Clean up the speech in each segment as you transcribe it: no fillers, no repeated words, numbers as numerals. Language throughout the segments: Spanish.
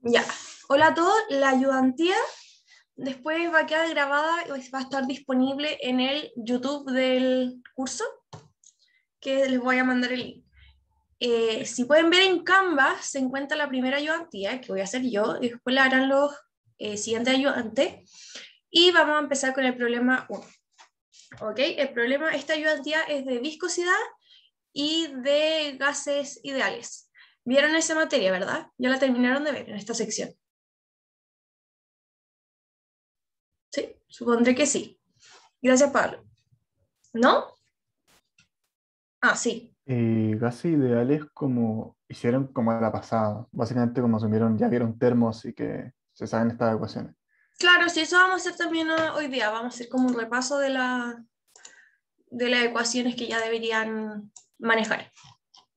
Ya. Hola a todos, la ayudantía después va a quedar grabada y va a estar disponible en el YouTube del curso, que les voy a mandar el link. Si pueden ver en Canva, se encuentra la primera ayudantía, que voy a hacer yo, y después la harán los siguientes ayudantes. Y vamos a empezar con el problema 1. ¿Ok? Esta ayudantía es de viscosidad y de gases ideales. ¿Vieron esa materia, verdad? Ya la terminaron de ver en esta sección. Sí, supondré que sí. Gracias, Pablo. ¿No? Ah, sí. Gases ideales como hicieron como a la pasada. Básicamente como asumieron, ya vieron termos y que se saben estas ecuaciones. Claro, sí, eso vamos a hacer también hoy día. Vamos a hacer como un repaso de las ecuaciones que ya deberían manejar.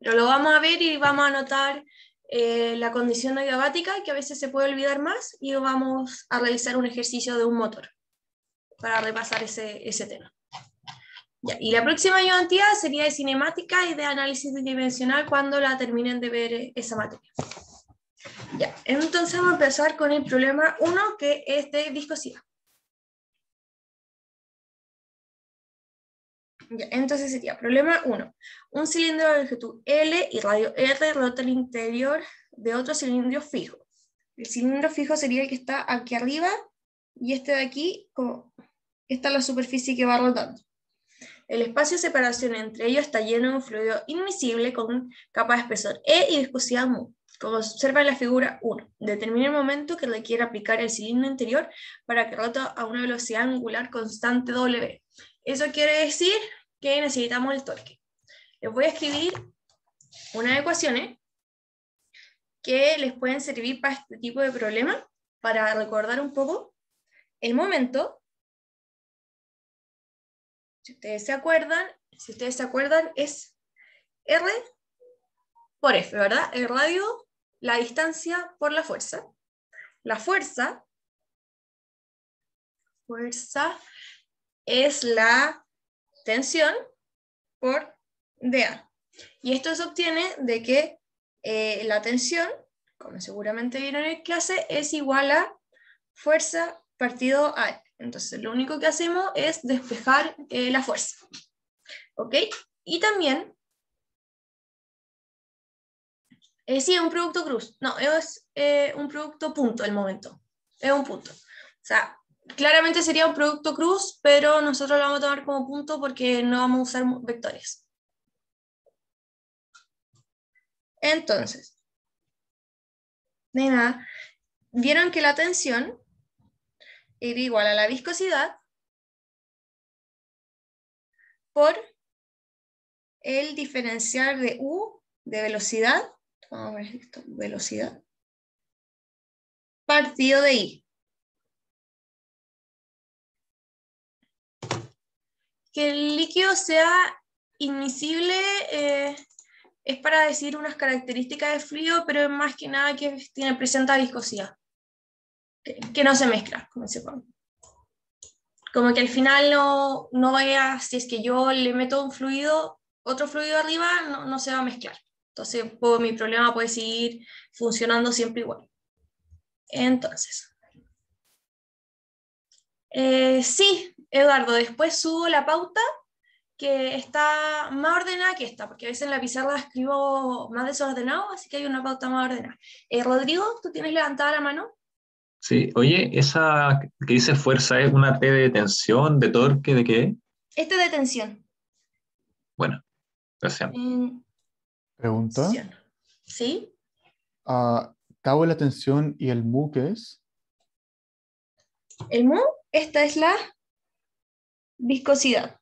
Pero lo vamos a ver y vamos a anotar la condición adiabática, que a veces se puede olvidar más, y vamos a realizar un ejercicio de un motor para repasar ese tema. Ya, y la próxima ayudantía sería de cinemática y de análisis tridimensional cuando la terminen de ver esa materia. Ya, entonces vamos a empezar con el problema 1, que es de viscosidad. Ya, entonces sería problema 1. Un cilindro de longitud L y radio R rota el interior de otro cilindro fijo. El cilindro fijo sería el que está aquí arriba y este de aquí, como esta es la superficie que va rotando. El espacio de separación entre ellos está lleno de un fluido invisible con capa de espesor E y viscosidad mu. Como se observa en la figura 1, determina el momento que requiere aplicar el cilindro interior para que rota a una velocidad angular constante W. Eso quiere decir que necesitamos el torque. Les voy a escribir unas ecuaciones que les pueden servir para este tipo de problema, para recordar un poco el momento. Si ustedes se acuerdan, es R por F, ¿verdad? El radio, la distancia por la fuerza. La fuerza es la tensión por dA. Y esto se obtiene de que la tensión, como seguramente vieron en clase, es igual a fuerza partido A. Entonces lo único que hacemos es despejar la fuerza. ¿Ok? Y también, sí, es un producto cruz. No, es un producto punto el momento. Es un punto. O sea, claramente sería un producto cruz, pero nosotros lo vamos a tomar como punto porque no vamos a usar vectores. Entonces, de nada, vieron que la tensión era igual a la viscosidad por el diferencial de U de velocidad, vamos a ver esto, velocidad, partido de I. Que el líquido sea inmisible es para decir unas características del fluido, pero es más que nada que presenta viscosidad, que no se mezcla, como se pone. Como que al final no vaya, si es que yo le meto un fluido, otro fluido arriba, no se va a mezclar. Entonces mi problema puede seguir funcionando siempre igual. Entonces, sí, Eduardo, después subo la pauta que está más ordenada que esta, porque a veces en la pizarra escribo más desordenado, así que hay una pauta más ordenada. Rodrigo, ¿tú tienes levantada la mano? Sí, oye, esa que dice fuerza es una T de tensión, de torque, ¿de qué? Esta es de tensión. Bueno, gracias. En Pregunta. tensión. ¿Sí? Cabo la tensión y el mu, ¿qué es? El mu, esta es la viscosidad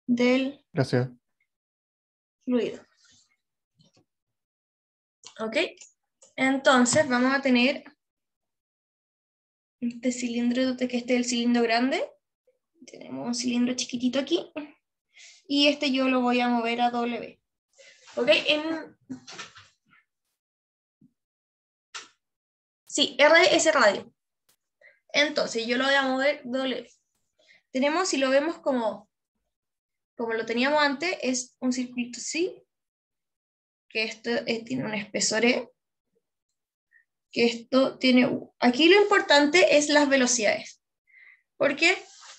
del Gracias. fluido. ¿Ok? Entonces vamos a tener este cilindro, que este es el cilindro grande. Tenemos un cilindro chiquitito aquí. Y este yo lo voy a mover a W. ¿Ok? Sí, R es el radio. Entonces yo lo voy a mover W. Tenemos, si lo vemos como lo teníamos antes, es un circuito así, que esto tiene un espesor E, que esto tiene U. Aquí lo importante es las velocidades, porque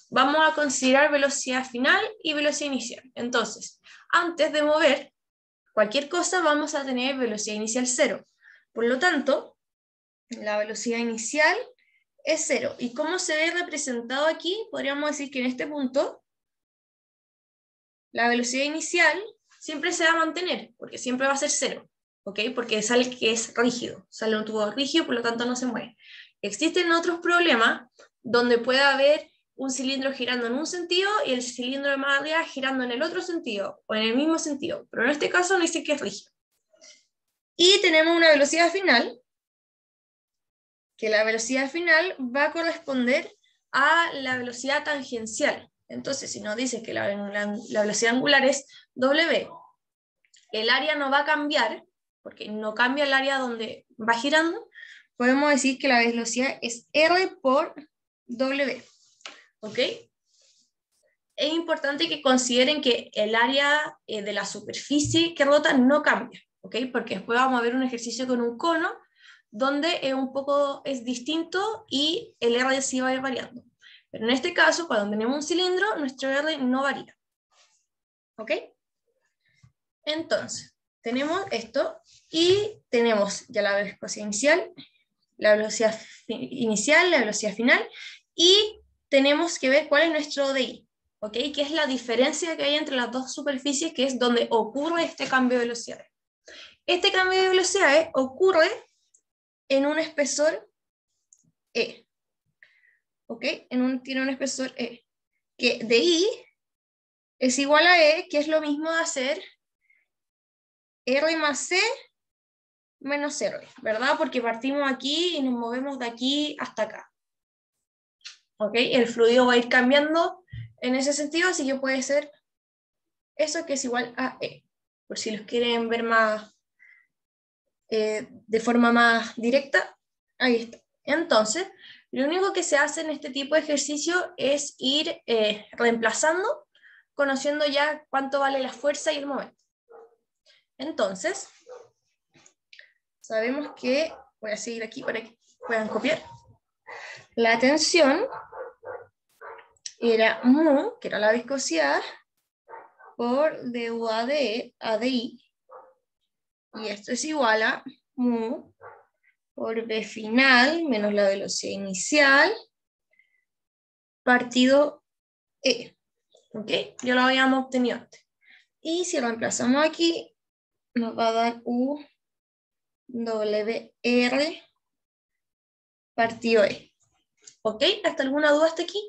vamos a considerar velocidad final y velocidad inicial. Entonces, antes de mover cualquier cosa, vamos a tener velocidad inicial 0. Por lo tanto, la velocidad inicial es 0. ¿Y cómo se ve representado aquí? Podríamos decir que en este punto, la velocidad inicial siempre se va a mantener, porque siempre va a ser 0. ¿Ok? Porque sale que es rígido, sale un tubo rígido, por lo tanto no se mueve. Existen otros problemas donde puede haber un cilindro girando en un sentido y el cilindro de más arriba girando en el otro sentido, o en el mismo sentido, pero en este caso no dice que es rígido. Y tenemos una velocidad final, que la velocidad final va a corresponder a la velocidad tangencial. Entonces, si nos dice que la velocidad angular es W, el área no va a cambiar, porque no cambia el área donde va girando, podemos decir que la velocidad es R por W. ¿Ok? Es importante que consideren que el área de la superficie que rota no cambia, ¿ok? Porque después vamos a ver un ejercicio con un cono donde es distinto y el R sí va a ir variando. Pero en este caso, cuando tenemos un cilindro, nuestro R no varía. ¿Ok? Entonces, tenemos esto y tenemos ya la velocidad inicial, la velocidad inicial, la velocidad final, y tenemos que ver cuál es nuestro DI, ¿ok? Que es la diferencia que hay entre las dos superficies, que es donde ocurre este cambio de velocidades. Este cambio de velocidades ocurre en un espesor E, ¿ok? Tiene un espesor E, que DI es igual a E, que es lo mismo de hacer R más C menos R, ¿verdad? Porque partimos aquí y nos movemos de aquí hasta acá. ¿Ok? El fluido va a ir cambiando en ese sentido, así que puede ser eso, que es igual a E, por si los quieren ver más de forma más directa, ahí está. Entonces, lo único que se hace en este tipo de ejercicio es ir reemplazando, conociendo ya cuánto vale la fuerza y el momento. Entonces, sabemos que, voy a seguir aquí para que puedan copiar, la tensión era mu, que era la viscosidad, por du ADI, y esto es igual a mu por B final menos la velocidad inicial partido E. ¿Ok? Ya lo habíamos obtenido antes. Y si reemplazamos aquí, nos va a dar U WR partido E. ¿Ok? ¿Hasta alguna duda hasta aquí?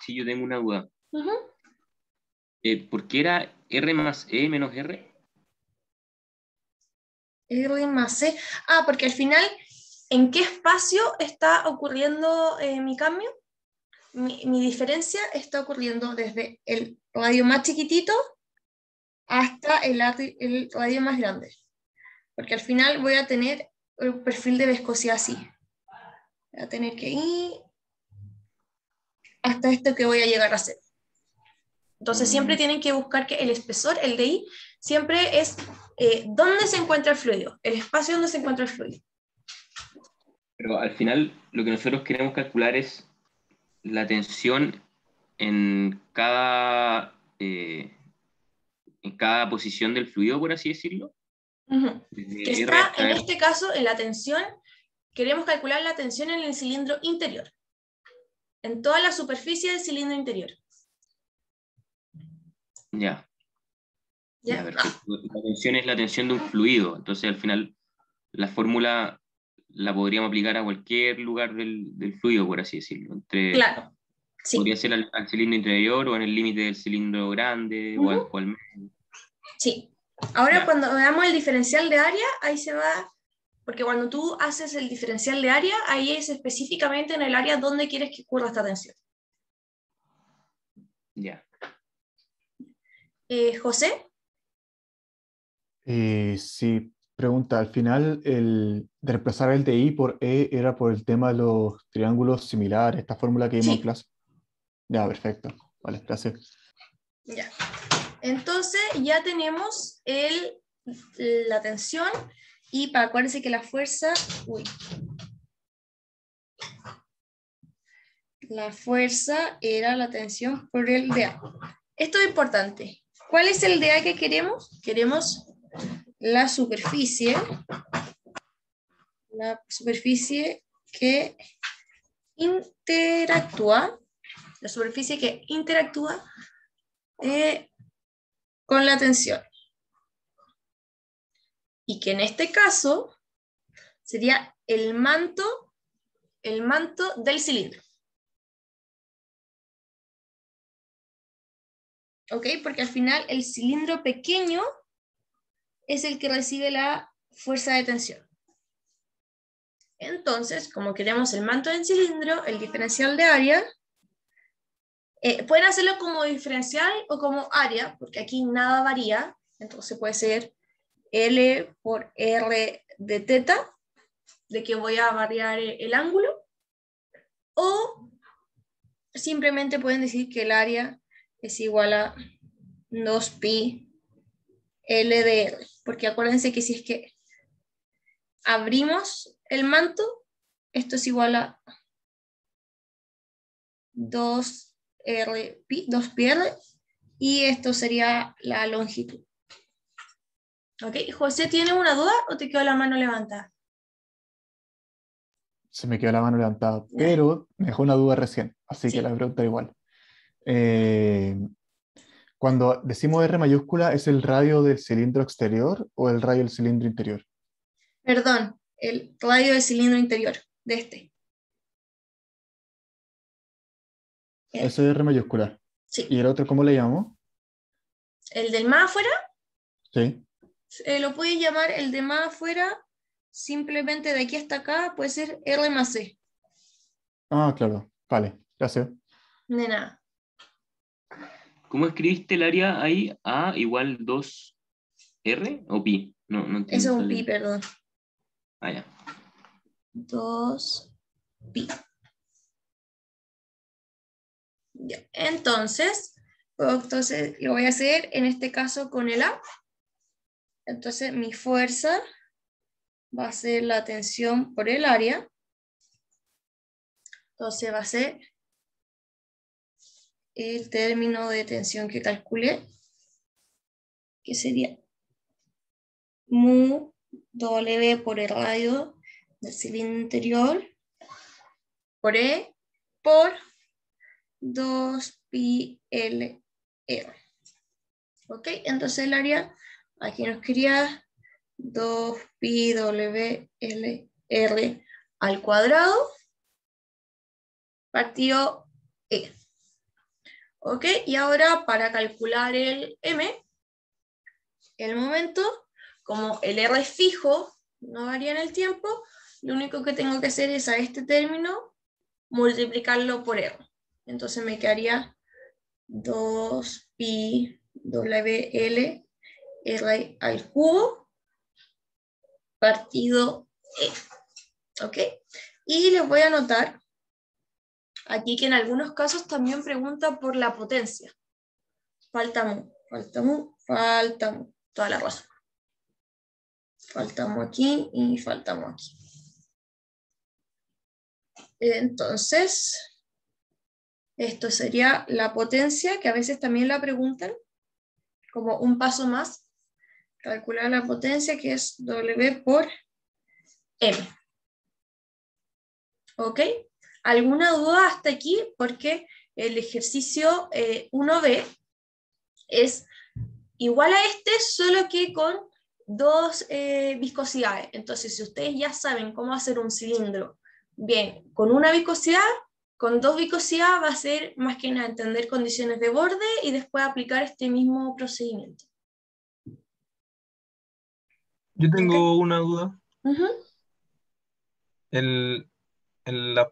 Sí, yo tengo una duda. ¿Por qué era R más E menos R? R más C. Ah, porque al final, ¿en qué espacio está ocurriendo mi cambio? Mi diferencia está ocurriendo desde el radio más chiquitito hasta el radio más grande. Porque al final voy a tener un perfil de viscosidad así. Voy a tener que ir hasta esto que voy a llegar a hacer. Entonces siempre tienen que buscar que el espesor, el DI, siempre es dónde se encuentra el fluido, el espacio donde se encuentra el fluido. Pero al final lo que nosotros queremos calcular es la tensión en cada posición del fluido, por así decirlo. Que está, en este caso, en la tensión, queremos calcular la tensión en el cilindro interior, en toda la superficie del cilindro interior. Ya. Ya, perfecto. La tensión es la tensión de un fluido, entonces al final la fórmula la podríamos aplicar a cualquier lugar del fluido, por así decirlo. Claro. Sí. Podría ser al cilindro interior o en el límite del cilindro grande o al medio. Sí. Ahora cuando veamos el diferencial de área, ahí se va, porque cuando tú haces el diferencial de área, ahí es específicamente en el área donde quieres que ocurra esta tensión. Ya. ¿José? Sí, pregunta, al final de reemplazar el de I por E era por el tema de los triángulos similares, esta fórmula que vimos en clase. Ya, perfecto. Vale, gracias. Ya. Entonces ya tenemos el la tensión, y para acuérdense que la fuerza, la fuerza era la tensión por el dA. Esto es importante. ¿Cuál es el dA que queremos? Queremos la superficie que interactúa, con la tensión. Y que en este caso sería el manto del cilindro. ¿Ok? Porque al final el cilindro pequeño es el que recibe la fuerza de tensión. Entonces, como queremos el manto del cilindro, el diferencial de área, pueden hacerlo como diferencial o como área, porque aquí nada varía, entonces puede ser L por R de teta, de que voy a variar el ángulo, o simplemente pueden decir que el área es igual a 2pi L de R, porque acuérdense que si es que abrimos el manto, esto es igual a 2pi R, y esto sería la longitud. ¿Ok? José, ¿tiene una duda o te quedó la mano levantada? Se me quedó la mano levantada, pero me dejó una duda recién, así que la voy a preguntar igual. Cuando decimos R mayúscula, ¿es el radio del cilindro exterior o el radio del cilindro interior? Perdón, el radio del cilindro interior, de este. Ese es R mayúscula. Sí. ¿Y el otro cómo le llamo? ¿El del más afuera? Sí. Lo puedes llamar el de más afuera, simplemente de aquí hasta acá, puede ser R más C. Ah, claro. Vale, gracias. De nada. ¿Cómo escribiste el área ahí? A igual 2R o pi. No entiendo. Eso es un pi, perdón. Ah, ya. 2pi. Ya. Entonces lo voy a hacer en este caso con el A. Entonces mi fuerza va a ser la tensión por el área. Entonces va a ser el término de tensión que calculé, que sería mu W por el radio del cilindro interior por E por 2pi L R. ¿Ok? Entonces el área aquí nos quería 2pi W L R al cuadrado partido E. ¿Ok? Y ahora para calcular el M, el momento, como el R es fijo, no varía en el tiempo, lo único que tengo que hacer es a este término multiplicarlo por R. Entonces me quedaría 2pi WL R al cubo partido E. ¿Ok? Y les voy a anotar aquí que en algunos casos también pregunta por la potencia. Falta mu, toda la razón. Faltamos aquí y faltamos aquí. Entonces, esto sería la potencia, que a veces también la preguntan, como un paso más. Calcular la potencia, que es W por M. ¿Ok? ¿Alguna duda hasta aquí? Porque el ejercicio 1B es igual a este, solo que con dos viscosidades. Entonces, si ustedes ya saben cómo hacer un cilindro bien con una viscosidad, con dos viscosidades va a ser más que nada entender condiciones de borde y después aplicar este mismo procedimiento. Yo tengo una duda. Uh-huh. En la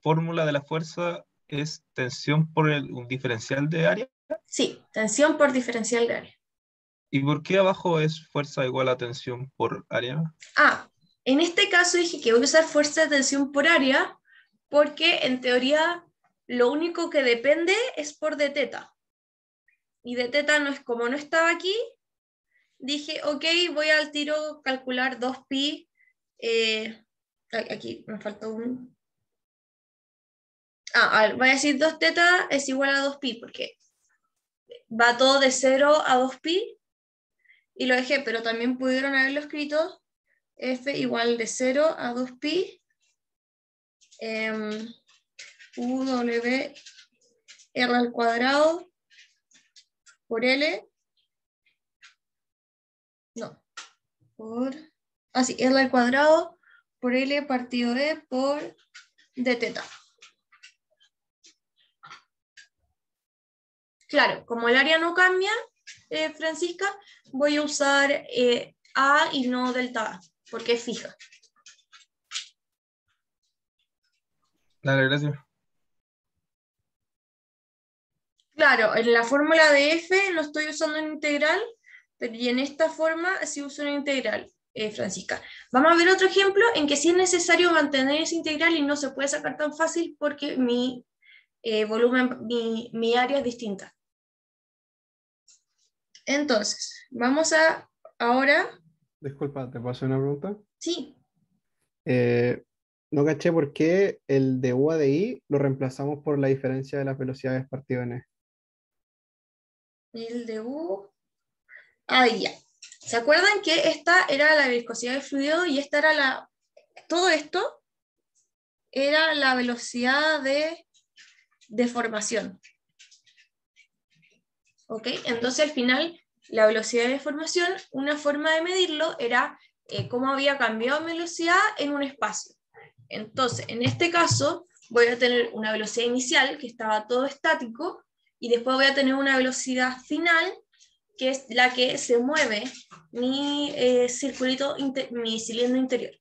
fórmula de la fuerza es tensión por un diferencial de área. Sí, tensión por diferencial de área. ¿Y por qué abajo es fuerza igual a tensión por área? En este caso dije que voy a usar fuerza de tensión por área porque en teoría lo único que depende es por d θ. Y d θ no es, como no estaba aquí, dije, ok, voy al tiro calcular 2pi. Aquí me faltó un... voy a decir 2θ es igual a 2pi, porque va todo de 0 a 2pi, y lo dejé, pero también pudieron haberlo escrito f igual de 0 a 2pi, uw r al cuadrado por L, no, por, así, R al cuadrado por L partido E por dθ. Claro, como el área no cambia, Francisca, voy a usar A y no delta A, porque es fija. Dale, gracias. Claro, en la fórmula de f no estoy usando una integral, pero y en esta forma sí uso una integral, Francisca. Vamos a ver otro ejemplo en que sí es necesario mantener esa integral y no se puede sacar tan fácil porque mi volumen, mi área es distinta. Entonces, vamos a ahora... Disculpa, ¿te puedo hacer una pregunta? Sí. No caché por qué el de U a de I lo reemplazamos por la diferencia de las velocidades partido en E. El de U... ya. ¿Se acuerdan que esta era la viscosidad del fluido y esta era la... Todo esto era la velocidad de deformación. ¿Ok? Entonces al final, la velocidad de deformación, una forma de medirlo era cómo había cambiado mi velocidad en un espacio. Entonces, en este caso, voy a tener una velocidad inicial, que estaba todo estático, y después voy a tener una velocidad final, que es la que se mueve mi mi cilindro interior.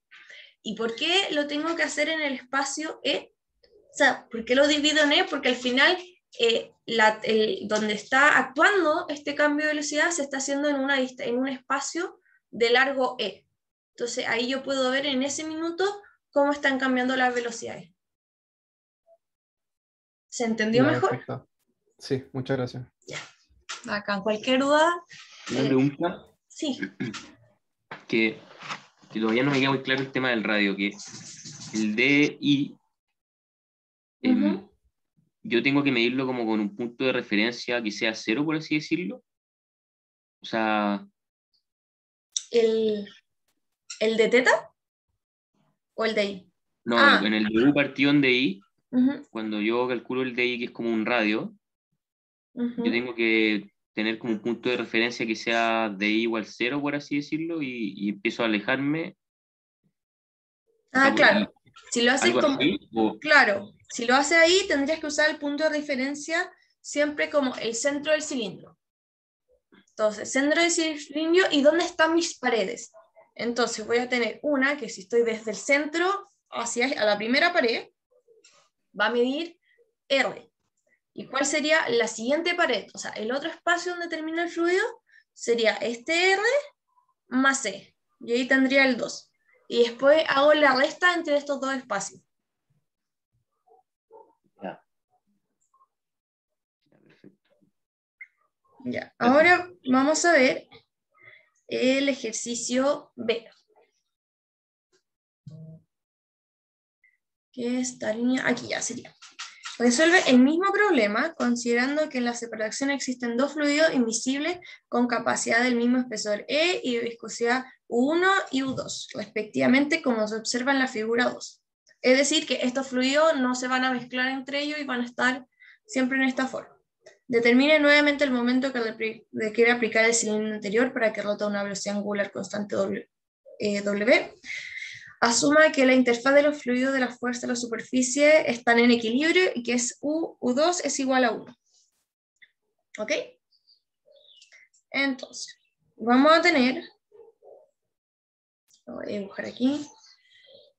¿Y por qué lo tengo que hacer en el espacio E? O sea, ¿por qué lo divido en E? Porque al final, donde está actuando este cambio de velocidad se está haciendo en un espacio de largo E. Entonces ahí yo puedo ver en ese minuto cómo están cambiando las velocidades. ¿Se entendió mejor? Perfecto. Sí, muchas gracias. Ya. Acá, cualquier duda. Una pregunta. Sí. Que todavía no me queda muy claro el tema del radio, que el DI, yo tengo que medirlo como con un punto de referencia que sea 0, por así decirlo. O sea... ¿El de teta? ¿O el de I? No, en el DU partido en DI, cuando yo calculo el DI, que es como un radio, yo tengo que tener como un punto de referencia que sea DI igual 0, por así decirlo, y empiezo a alejarme. Claro. Si lo haces como... Así, Claro, si lo haces ahí, tendrías que usar el punto de referencia siempre como el centro del cilindro. Entonces, centro del cilindro y dónde están mis paredes. Entonces voy a tener una que si estoy desde el centro a la primera pared, va a medir R. ¿Y cuál sería la siguiente pared? O sea, el otro espacio donde termina el fluido sería este R más E. Y ahí tendría el 2. Y después hago la resta entre estos dos espacios. Ya, ahora vamos a ver el ejercicio B. Que esta línea, aquí ya sería. Resuelve el mismo problema considerando que en la separación existen dos fluidos invisibles con capacidad del mismo espesor E y de viscosidad U1 y U2, respectivamente, como se observa en la figura 2. Es decir, que estos fluidos no se van a mezclar entre ellos y van a estar siempre en esta forma. Determine nuevamente el momento que requiere aplicar el cilindro anterior para que rota a una velocidad angular constante W. Asuma que la interfaz de los fluidos de la fuerza de la superficie están en equilibrio y que es U2 es igual a 1. ¿Ok? Entonces, vamos a tener, lo voy a dibujar aquí,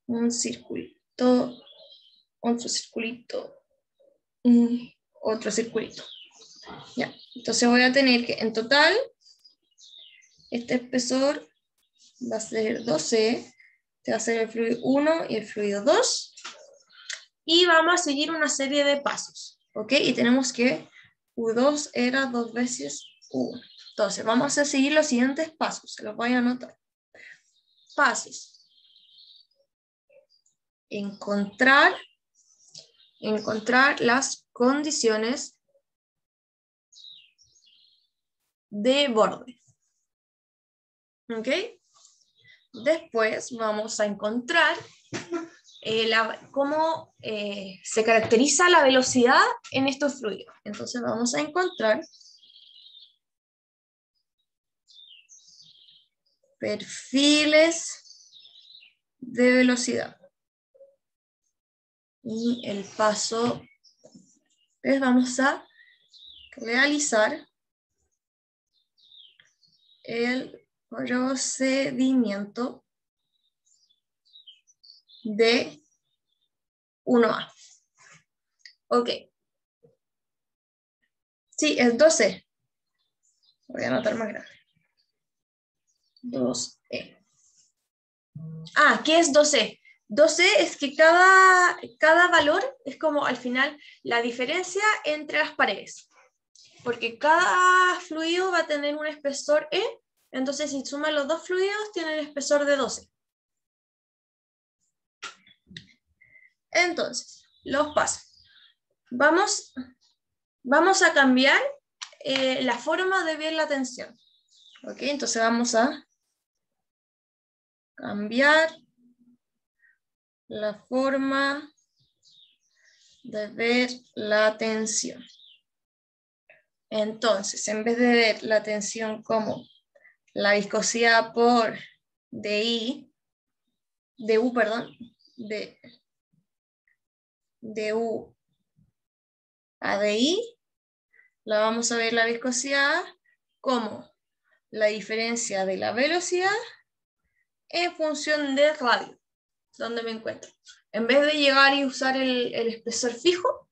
un circulito, otro circulito, otro circulito. Ya, entonces voy a tener que en total, este espesor va a ser 12, este va a ser el fluido 1 y el fluido 2, y vamos a seguir una serie de pasos, ¿ok? Y tenemos que U2 era 2 veces U1. Entonces, vamos a seguir los siguientes pasos, se los voy a anotar. Pasos. Encontrar las condiciones de borde. ¿Ok? Después vamos a encontrar cómo se caracteriza la velocidad en estos fluidos. Entonces vamos a encontrar perfiles de velocidad. Y el paso es vamos a realizar el procedimiento de 1A. Ok. Sí, es 12. Voy a anotar más grande. 2E. Ah, ¿qué es 12? 12 es que cada valor es como al final la diferencia entre las paredes. Porque cada fluido va a tener un espesor E, entonces si suman los dos fluidos tienen el espesor de 12. Entonces, los pasos. Vamos a cambiar la forma de ver la tensión. ¿Ok? Entonces vamos a cambiar la forma de ver la tensión. Entonces, en vez de ver la tensión como la viscosidad por de U a DI, la vamos a ver la viscosidad como la diferencia de la velocidad en función del radio, donde me encuentro. En vez de llegar y usar el espesor fijo,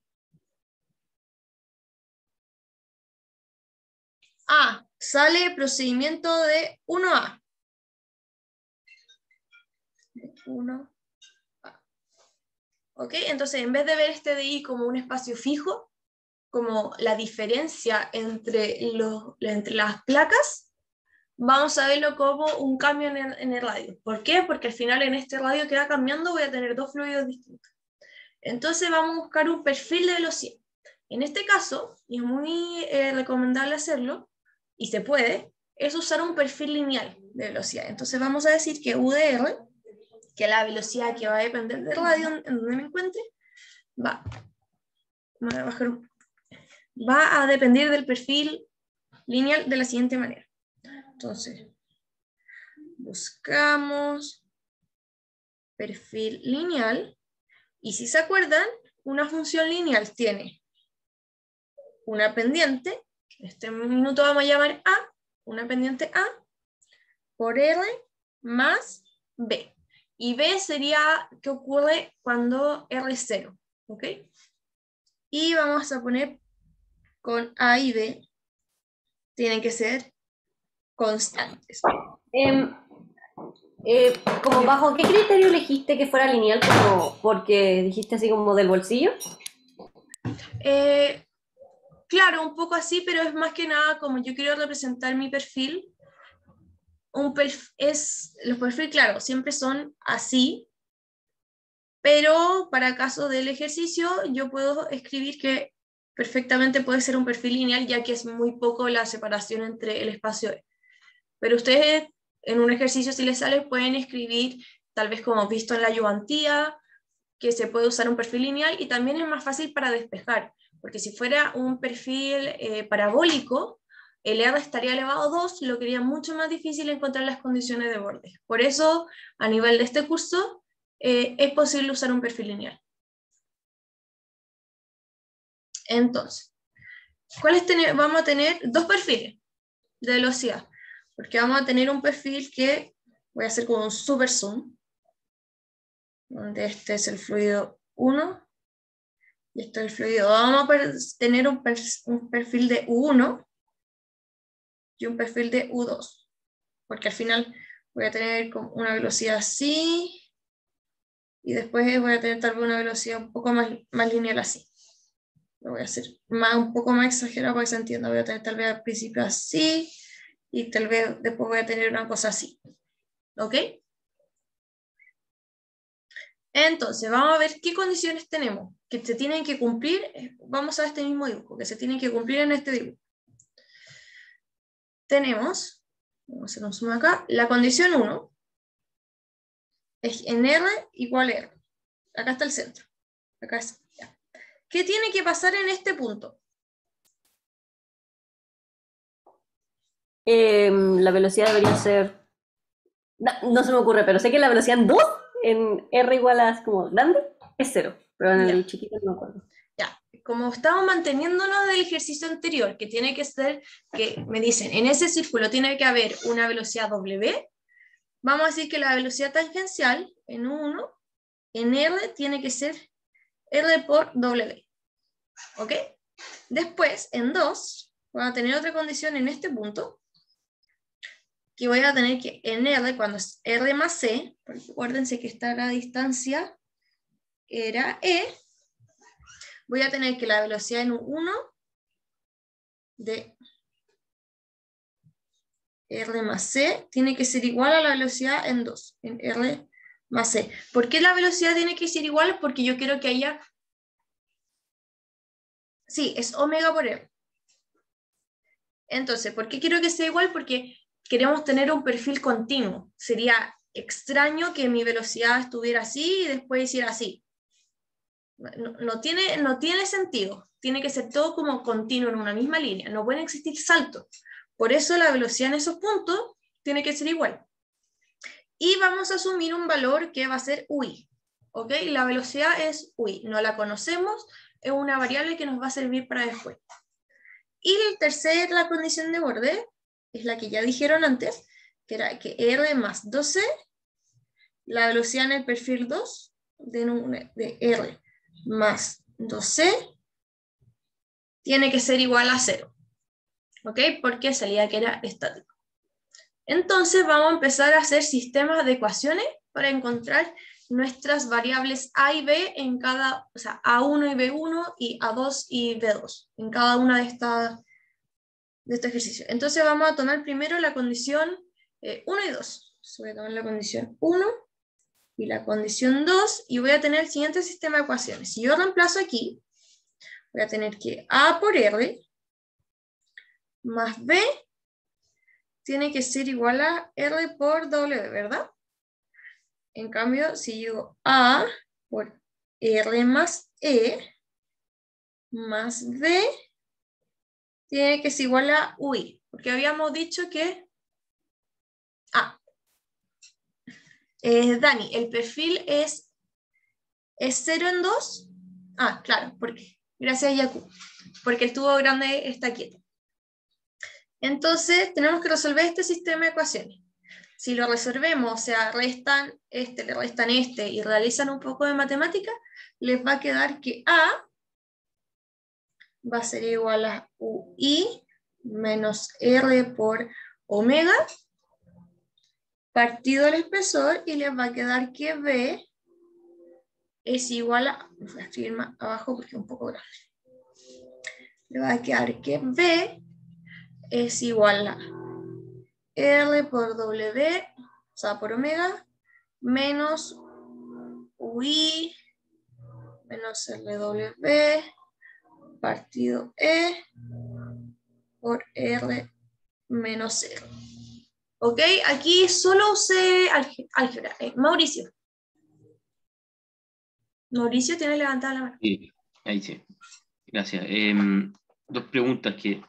sale el procedimiento de 1A. 1A. ¿Ok? Entonces, en vez de ver este DI como un espacio fijo, como la diferencia entre las placas, vamos a verlo como un cambio en el radio. ¿Por qué? Porque al final en este radio que va cambiando voy a tener dos fluidos distintos. Entonces vamos a buscar un perfil de velocidad. En este caso, y es muy recomendable hacerlo, y se puede, es usar un perfil lineal de velocidad. Entonces vamos a decir que U de R, que es la velocidad que va a depender del radio en donde me encuentre, va a depender del perfil lineal de la siguiente manera. Entonces, buscamos perfil lineal, y si se acuerdan, una función lineal tiene una pendiente, en este minuto vamos a llamar A, una pendiente A, por R más B. Y B sería qué ocurre cuando R es 0, ¿ok? Y vamos a poner con A y B, tienen que ser constantes. Como bajo qué criterio elegiste que fuera lineal, como porque dijiste así como del bolsillo. Claro, un poco así, pero es más que nada como yo quiero representar mi perfil. Los perfiles, claro, siempre son así, pero para caso del ejercicio yo puedo escribir que perfectamente puede ser un perfil lineal, ya que es muy poco la separación entre el espacio E. Pero ustedes en un ejercicio, si les sale, pueden escribir, tal vez como visto en la ayudantía, que se puede usar un perfil lineal, y también es más fácil para despejar, porque si fuera un perfil parabólico, el R estaría elevado a 2, lo que haría mucho más difícil encontrar las condiciones de borde. Por eso, a nivel de este curso, es posible usar un perfil lineal. Entonces, vamos a tener dos perfiles de velocidad, porque vamos a tener un perfil que voy a hacer como un super zoom, donde este es el fluido 1 y este es el fluido 2. Vamos a tener un perfil de U1 y un perfil de U2, porque al final voy a tener una velocidad así, y después voy a tener tal vez una velocidad un poco más lineal así. Lo voy a hacer un poco más exagerado para que se entienda. Voy a tener tal vez al principio así, y tal vez después voy a tener una cosa así. ¿Ok? Entonces, vamos a ver qué condiciones tenemos, que se tienen que cumplir. Vamos a este mismo dibujo, que se tienen que cumplir en este dibujo. Tenemos, vamos a hacer un zoom acá, la condición 1 es en R igual a R. Acá está el centro. Acá es, ya. ¿Qué tiene que pasar en este punto? La velocidad debería ser... No se me ocurre, pero sé que la velocidad en 2, en R igual a como grande, es 0. Pero en el chiquito no me acuerdo. Ya, como estamos manteniéndonos del ejercicio anterior, que tiene que ser, que me dicen, en ese círculo tiene que haber una velocidad W, vamos a decir que la velocidad tangencial en 1, en R, tiene que ser R por W. ¿Ok? Después, en 2, voy a tener otra condición en este punto, que voy a tener que en R, cuando es R más C, porque acuérdense que esta la distancia era E, voy a tener que la velocidad en 1 de R más C tiene que ser igual a la velocidad en 2, en R más C. ¿Por qué la velocidad tiene que ser igual? Porque yo quiero que haya... Sí, es omega por R. Entonces, ¿por qué quiero que sea igual? Porque queremos tener un perfil continuo. Sería extraño que mi velocidad estuviera así y después hiciera así. No tiene sentido. Tiene que ser todo como continuo en una misma línea. No pueden existir saltos. Por eso la velocidad en esos puntos tiene que ser igual. Y vamos a asumir un valor que va a ser UI. ¿Ok? La velocidad es UI. No la conocemos. Es una variable que nos va a servir para después. Y la condición de borde, es la que ya dijeron antes, que era que R más 2C, la velocidad en el perfil 2 de R más 2C tiene que ser igual a 0. ¿Ok? Porque salía que era estático. Entonces vamos a empezar a hacer sistemas de ecuaciones para encontrar nuestras variables A y B en cada, o sea, A1 y B1 y A2 y B2, en cada una de este ejercicio. Entonces vamos a tomar primero la condición 1 y 2. Voy a tomar la condición 1 y la condición 2 y voy a tener el siguiente sistema de ecuaciones. Si yo reemplazo aquí, voy a tener que A por R más B tiene que ser igual a R por W, ¿verdad? En cambio, si yo A por R más E más B tiene que ser igual a UI, porque habíamos dicho que... Dani, ¿el perfil es 0 en 2? Claro, porque gracias a Yaku, porque el tubo grande está quieto. Entonces, tenemos que resolver este sistema de ecuaciones. Si lo resolvemos, o sea, restan le restan este y realizan un poco de matemática, les va a quedar que A va a ser igual a UI menos R por omega partido el espesor y les va a quedar que B es igual a, voy a escribir más abajo porque es un poco grande, le va a quedar que B es igual a R por W, o sea, por omega, menos UI menos LW partido E por R menos 0. ¿Ok? Aquí solo usé álgebra. Mauricio, ¿tiene levantada la mano? Sí, ahí sí. Gracias. Dos preguntas que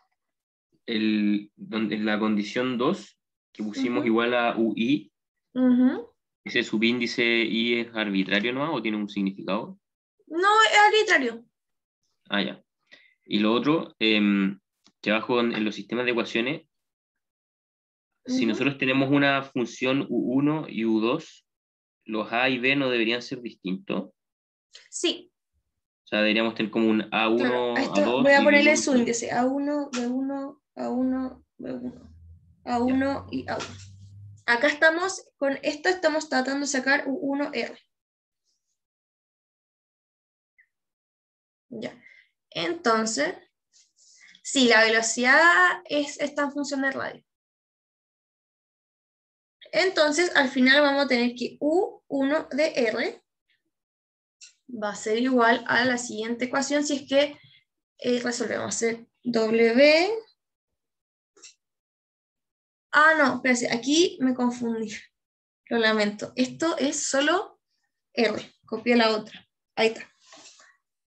en la condición 2, que pusimos igual a UI, ¿ese subíndice I es arbitrario, ¿no? ¿O tiene un significado? No, es arbitrario. Ya. Y lo otro, que abajo en los sistemas de ecuaciones, si nosotros tenemos una función U1 y U2, ¿los A y B no deberían ser distintos? Sí. O sea, deberíamos tener como un A1, Claro, A2 voy a y ponerle B1, su índice. A1, B1, A1, B1. A1 y A1. Acá estamos, con esto estamos tratando de sacar U1R. Ya. Entonces, sí, la velocidad está en función de radio. Entonces, al final vamos a tener que U1 de R va a ser igual a la siguiente ecuación, si es que resolvemos. Hacer W. Ah, no, espérense, aquí me confundí. Lo lamento. Esto es solo R. Copié la otra. Ahí está.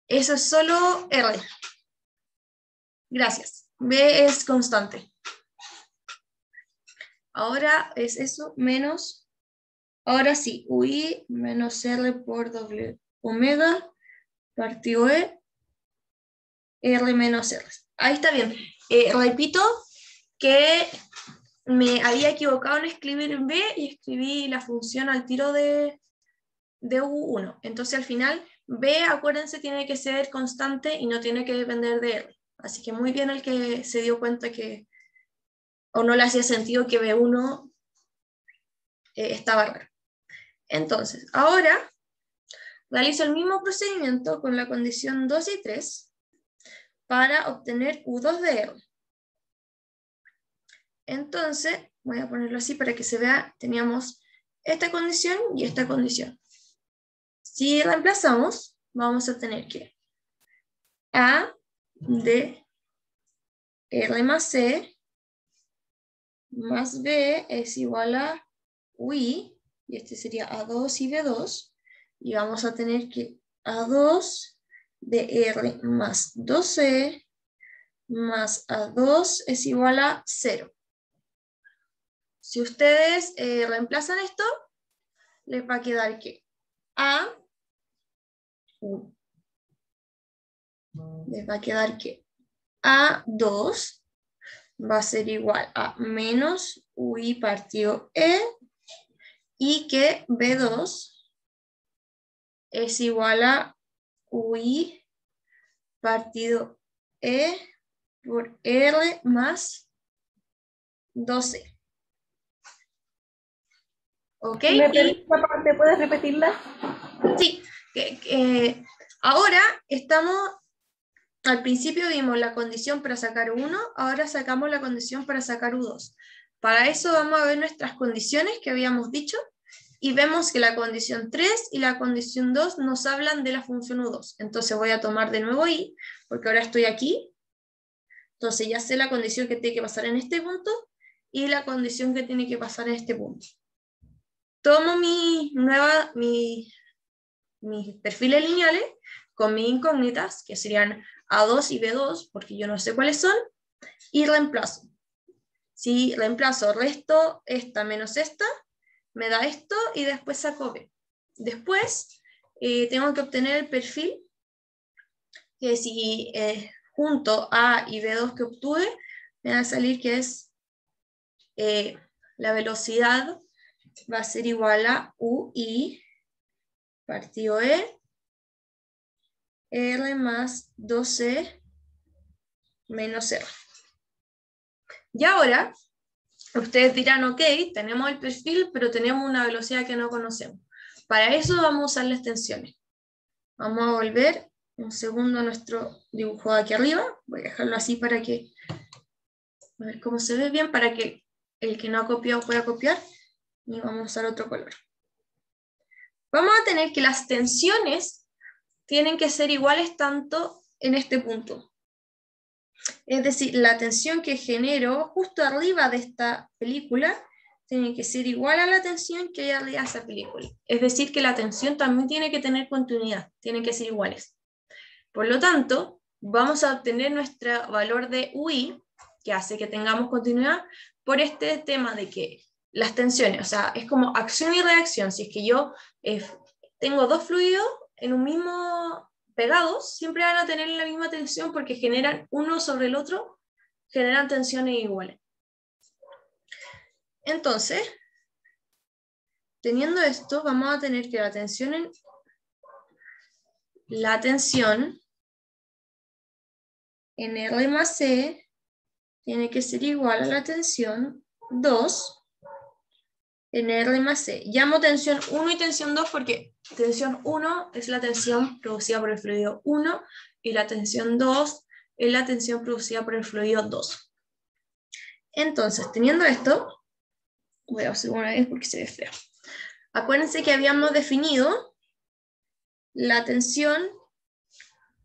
Eso es solo R. Gracias. B es constante. Ahora es eso menos, ahora sí, UI menos R por W omega partido E, R menos R. Ahí está bien. Repito que me había equivocado en escribir en B y escribí la función al tiro de U1. Entonces al final B, acuérdense, tiene que ser constante y no tiene que depender de R. Así que muy bien el que se dio cuenta que o no le hacía sentido que B1 estaba raro. Entonces, ahora realizo el mismo procedimiento con la condición 2 y 3 para obtener U2 de R. Entonces, voy a ponerlo así para que se vea, teníamos esta condición y esta condición. Si reemplazamos, vamos a tener que A de R más C más B es igual a UI, y este sería A2 y B2, y vamos a tener que A2 de R más 2C más A2 es igual a 0. Si ustedes reemplazan esto, les va a quedar que les va a quedar que A2 va a ser igual a menos UI partido E, y que B2 es igual a UI partido E por R más 12. ¿Ok? ¿Me puedes repetirla? Sí. Ahora estamos, al principio vimos la condición para sacar 1, ahora sacamos la condición para sacar U2. Para eso vamos a ver nuestras condiciones que habíamos dicho, y vemos que la condición 3 y la condición 2 nos hablan de la función U2. Entonces voy a tomar de nuevo I, porque ahora estoy aquí. Entonces ya sé la condición que tiene que pasar en este punto, y la condición que tiene que pasar en este punto. Tomo mis perfiles lineales con mis incógnitas, que serían A2 y B2, porque yo no sé cuáles son, y reemplazo. Si reemplazo, resto esta menos esta, me da esto, y después saco B. Después tengo que obtener el perfil, que si junto A y B2 que obtuve, me va a salir que es la velocidad va a ser igual a UI partido E, R más 2C menos R. Y ahora, ustedes dirán, ok, tenemos el perfil, pero tenemos una velocidad que no conocemos. Para eso vamos a usar las tensiones. Vamos a volver un segundo a nuestro dibujo de aquí arriba. Voy a dejarlo así para que, a ver cómo se ve bien, para que el que no ha copiado pueda copiar. Y vamos a usar otro color. Vamos a tener que las tensiones tienen que ser iguales tanto en este punto. Es decir, la tensión que genero justo arriba de esta película tiene que ser igual a la tensión que hay arriba de esa película. Es decir, que la tensión también tiene que tener continuidad, tienen que ser iguales. Por lo tanto, vamos a obtener nuestro valor de UI, que hace que tengamos continuidad, por este tema de que las tensiones, o sea, es como acción y reacción. Si es que yo tengo dos fluidos en un mismo pegados, siempre van a tener la misma tensión porque generan uno sobre el otro, generan tensiones iguales. Entonces, teniendo esto, vamos a tener que la tensión en R más C tiene que ser igual a la tensión 2 en R más C. Llamo tensión 1 y tensión 2 porque tensión 1 es la tensión producida por el fluido 1 y la tensión 2 es la tensión producida por el fluido 2. Entonces, teniendo esto, Voy a hacer una vez porque se ve feo. Acuérdense que habíamos definido la tensión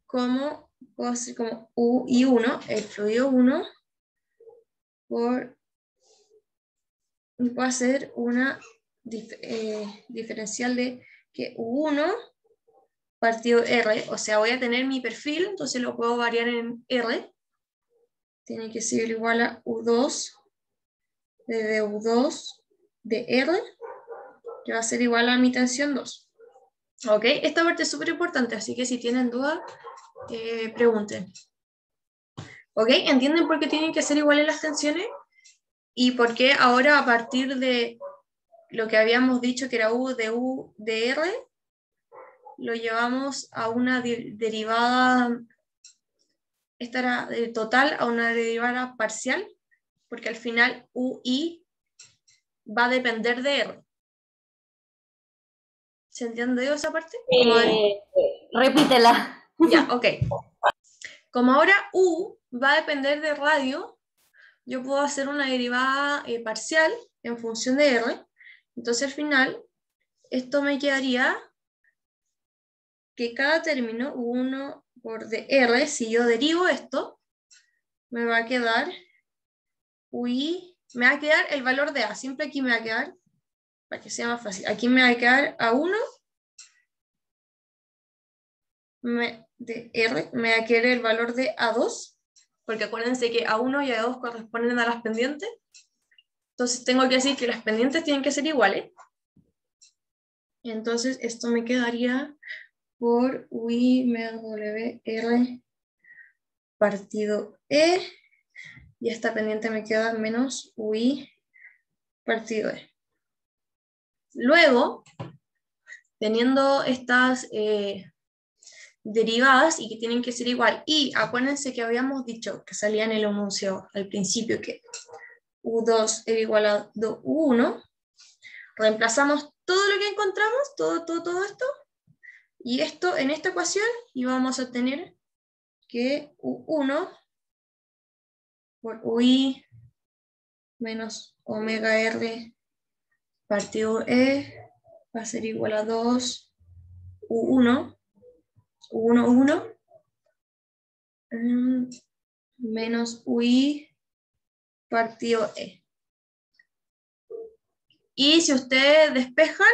como, puedo hacer como U y 1, el fluido 1, puedo hacer una diferencial de que U1 partido R, o sea, voy a tener mi perfil, entonces lo puedo variar en R, tiene que ser igual a U2 de U2 de R, que va a ser igual a mi tensión 2. ¿Ok? Esta parte es súper importante, así que si tienen dudas, pregunten. ¿Ok? ¿Entienden por qué tienen que ser iguales las tensiones? Y por qué ahora, a partir de lo que habíamos dicho que era U de R, lo llevamos a una derivada, esta era total, a una derivada parcial, porque al final UI va a depender de R. ¿Se entiende esa parte? Repítela. Ya, ok. Como ahora U va a depender de radio, yo puedo hacer una derivada parcial en función de R. Entonces al final, esto me quedaría que cada término, 1 por dr, si yo derivo esto, me va a quedar UI, me va a quedar el valor de A. Siempre aquí me va a quedar, para que sea más fácil, aquí me va a quedar A1 de R, me va a quedar el valor de A2, porque acuérdense que A1 y A2 corresponden a las pendientes. Entonces tengo que decir que las pendientes tienen que ser iguales. Entonces esto me quedaría por UI menos WR partido E, y esta pendiente me queda menos UI partido E. Luego, teniendo estas derivadas y que tienen que ser igual, y acuérdense que habíamos dicho que salía en el enunciado al principio que U2 era igual a U1, reemplazamos todo lo que encontramos, todo esto, y esto en esta ecuación, y vamos a tener que U1 por UI menos omega R partido E va a ser igual a 2 U1 menos UI partido E. Y si ustedes despejan,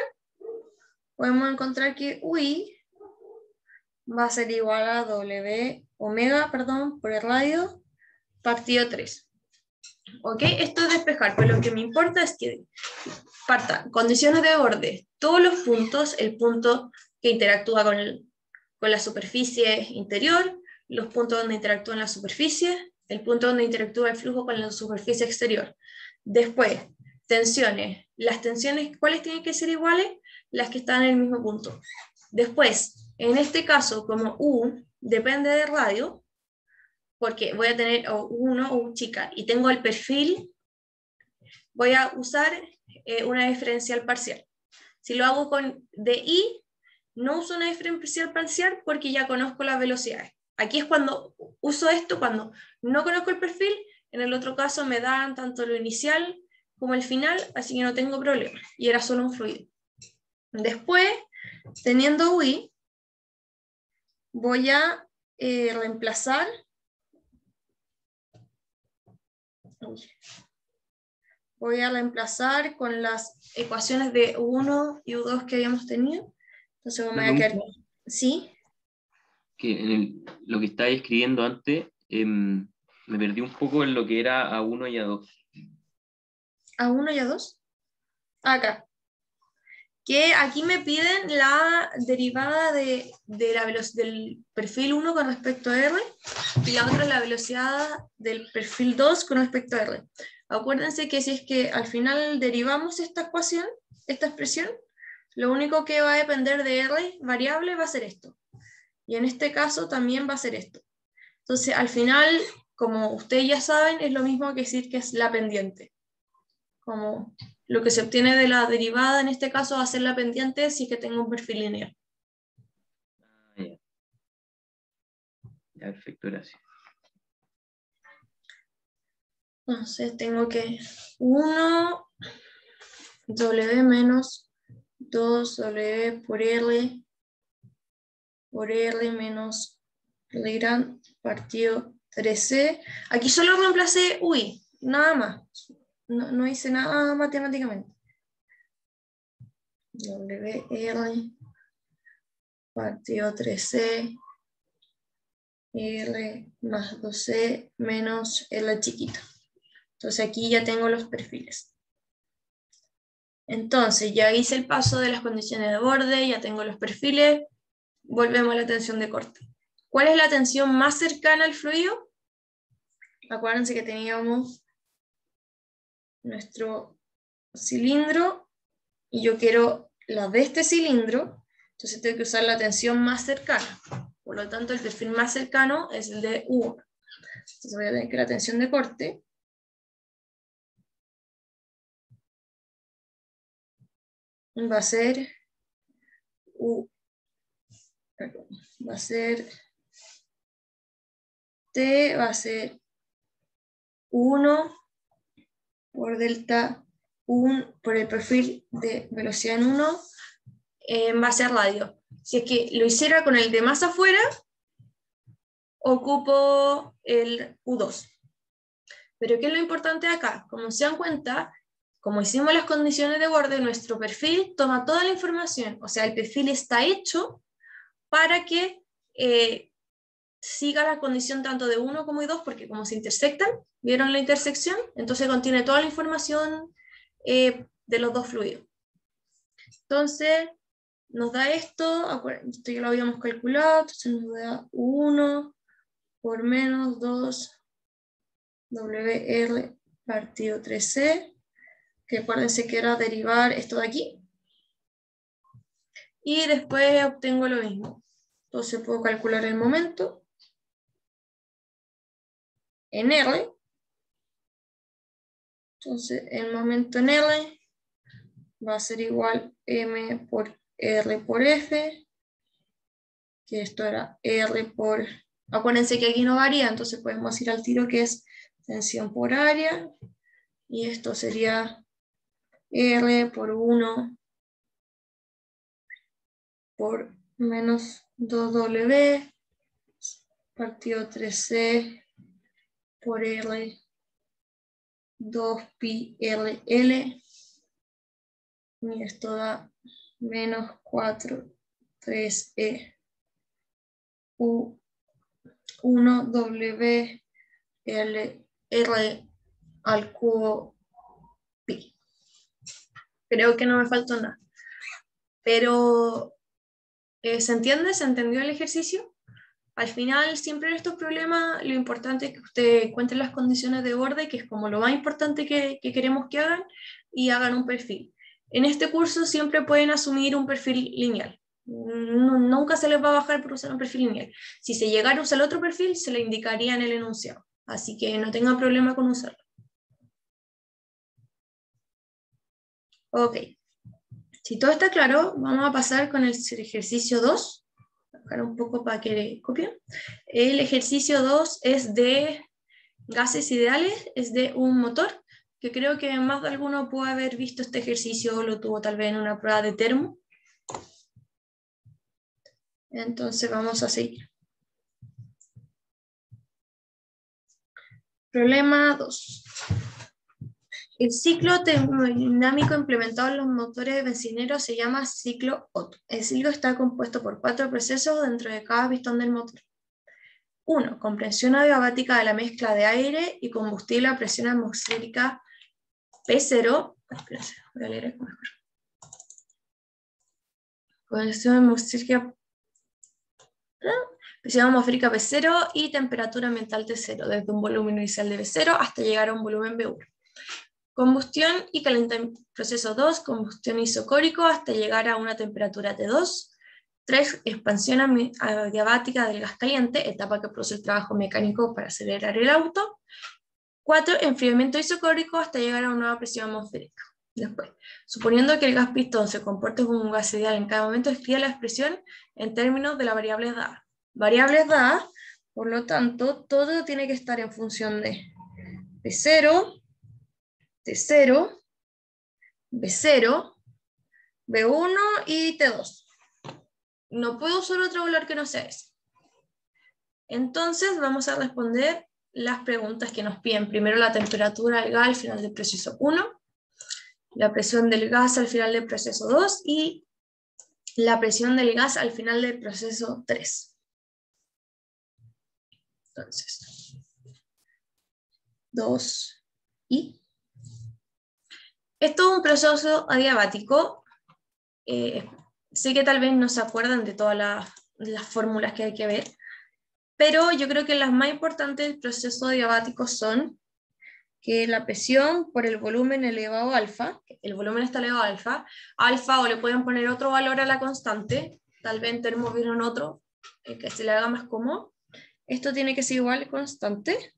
podemos encontrar que UI va a ser igual a W omega, por el radio, partido 3. ¿Ok? Esto es despejar, pero lo que me importa es que partan condiciones de borde, todos los puntos, el punto que interactúa con la superficie interior, los puntos donde interactúa la superficie, el punto donde interactúa el flujo con la superficie exterior. Después, tensiones. Las tensiones, ¿cuáles tienen que ser iguales? Las que están en el mismo punto. Después, en este caso, como U depende de radio, porque voy a tener U1 o U chica, y tengo el perfil, voy a usar una diferencial parcial. Si lo hago con DI, no uso una diferencial parcial porque ya conozco las velocidades. Aquí es cuando uso esto, cuando no conozco el perfil. En el otro caso me dan tanto lo inicial como el final, así que no tengo problema. Y era solo un fluido. Después, teniendo UI, voy a reemplazar. Voy a reemplazar con las ecuaciones de U1 y U2 que habíamos tenido. Entonces me voy a quedar... ¿Sí? Que lo que estaba escribiendo antes, me perdí un poco en lo que era A1 y A2. ¿A1 y A2? Acá. Que aquí me piden la derivada de la velocidad del perfil 1 con respecto a R, y la otra la velocidad del perfil 2 con respecto a R. Acuérdense que si es que al final derivamos esta ecuación, esta expresión, lo único que va a depender de R variable va a ser esto. Y en este caso también va a ser esto. Entonces, al final, como ustedes ya saben, es lo mismo que decir que es la pendiente. Como lo que se obtiene de la derivada, en este caso, va a ser la pendiente si es que tengo un perfil lineal. Ya, perfecto, gracias. Entonces, tengo que 1 W menos 2W por R menos R gran partido 3C. Aquí solo reemplacé UI, nada más. No hice nada matemáticamente. WR partido 3C R más 2C menos L chiquita. Entonces aquí ya tengo los perfiles. Entonces ya hice el paso de las condiciones de borde, ya tengo los perfiles. Volvemos a la tensión de corte. ¿Cuál es la tensión más cercana al fluido? Acuérdense que teníamos nuestro cilindro y yo quiero la de este cilindro, entonces tengo que usar la tensión más cercana. Por lo tanto, el perfil más cercano es el de U1. Entonces voy a tener que la tensión de corte va a ser T va a ser 1 por delta 1 por el perfil de velocidad en 1 en base a radio. Si es que lo hiciera con el de más afuera, ocupo el U2. Pero ¿qué es lo importante acá? Como se dan cuenta, como hicimos las condiciones de borde, nuestro perfil toma toda la información. O sea, el perfil está hecho para que siga la condición tanto de 1 como de 2, porque como se intersectan, ¿vieron la intersección? Entonces contiene toda la información de los dos fluidos. Entonces, nos da esto ya lo habíamos calculado, entonces nos da 1 por menos 2 WR partido 3C, que acuérdense que era derivar esto de aquí. Y después obtengo lo mismo. Entonces puedo calcular el momento en R. Entonces el momento en R va a ser igual M por R por F, que esto era R por... Acuérdense que aquí no varía, entonces podemos ir al tiro que es tensión por área, y esto sería R por 1 por menos 2W partido 3C por R 2pi RL, y esto da menos 4 3E U 1 W L R al cubo pi. Creo que no me faltó nada. Pero, ¿se entiende? ¿Se entendió el ejercicio? Al final, siempre en estos problemas, lo importante es que usted encuentre las condiciones de borde, que es como lo más importante que queremos que hagan, y hagan un perfil. En este curso siempre pueden asumir un perfil lineal. Nunca se les va a bajar por usar un perfil lineal. Si se llegara a usar el otro perfil, se le indicaría en el enunciado. Así que no tengan problema con usarlo. Ok. Si todo está claro, vamos a pasar con el ejercicio 2. Voy a buscar un poco para que copien. El ejercicio 2 es de gases ideales, es de un motor, que creo que más de alguno puede haber visto este ejercicio, lo tuvo tal vez en una prueba de termo. Entonces vamos a seguir. Problema 2. El ciclo termodinámico implementado en los motores bencineros se llama ciclo Otto. El ciclo está compuesto por 4 procesos dentro de cada pistón del motor. 1. Compresión adiabática de la mezcla de aire y combustible a presión atmosférica P0. Voy a leer esto mejor. Compresión atmosférica presión atmosférica P0 y temperatura ambiental T0, desde un volumen inicial de B0 hasta llegar a un volumen B1. Combustión y calentamiento. Proceso 2, combustión isocórico hasta llegar a una temperatura T2. 3, expansión adiabática del gas caliente, etapa que produce el trabajo mecánico para acelerar el auto. 4, enfriamiento isocórico hasta llegar a una nueva presión atmosférica. Después, suponiendo que el gas pistón se comporte como un gas ideal en cada momento, escribe la expresión en términos de las variables dadas. Variables dadas, por lo tanto, todo tiene que estar en función de P0, T0 B0, B1 y T2. No puedo usar otro valor que no sea ese. Entonces vamos a responder las preguntas que nos piden. Primero la temperatura del gas al final del proceso 1, la presión del gas al final del proceso 2 y la presión del gas al final del proceso 3. Entonces, 2 y... Esto es un proceso adiabático. Sé que tal vez no se acuerdan de todas las fórmulas que hay que ver, pero yo creo que las más importantes del proceso adiabático son que la presión por el volumen elevado a alfa, el volumen está elevado a alfa, o le pueden poner otro valor a la constante, tal vez en términos en otro, que se le haga más cómodo. Esto tiene que ser igual a constante.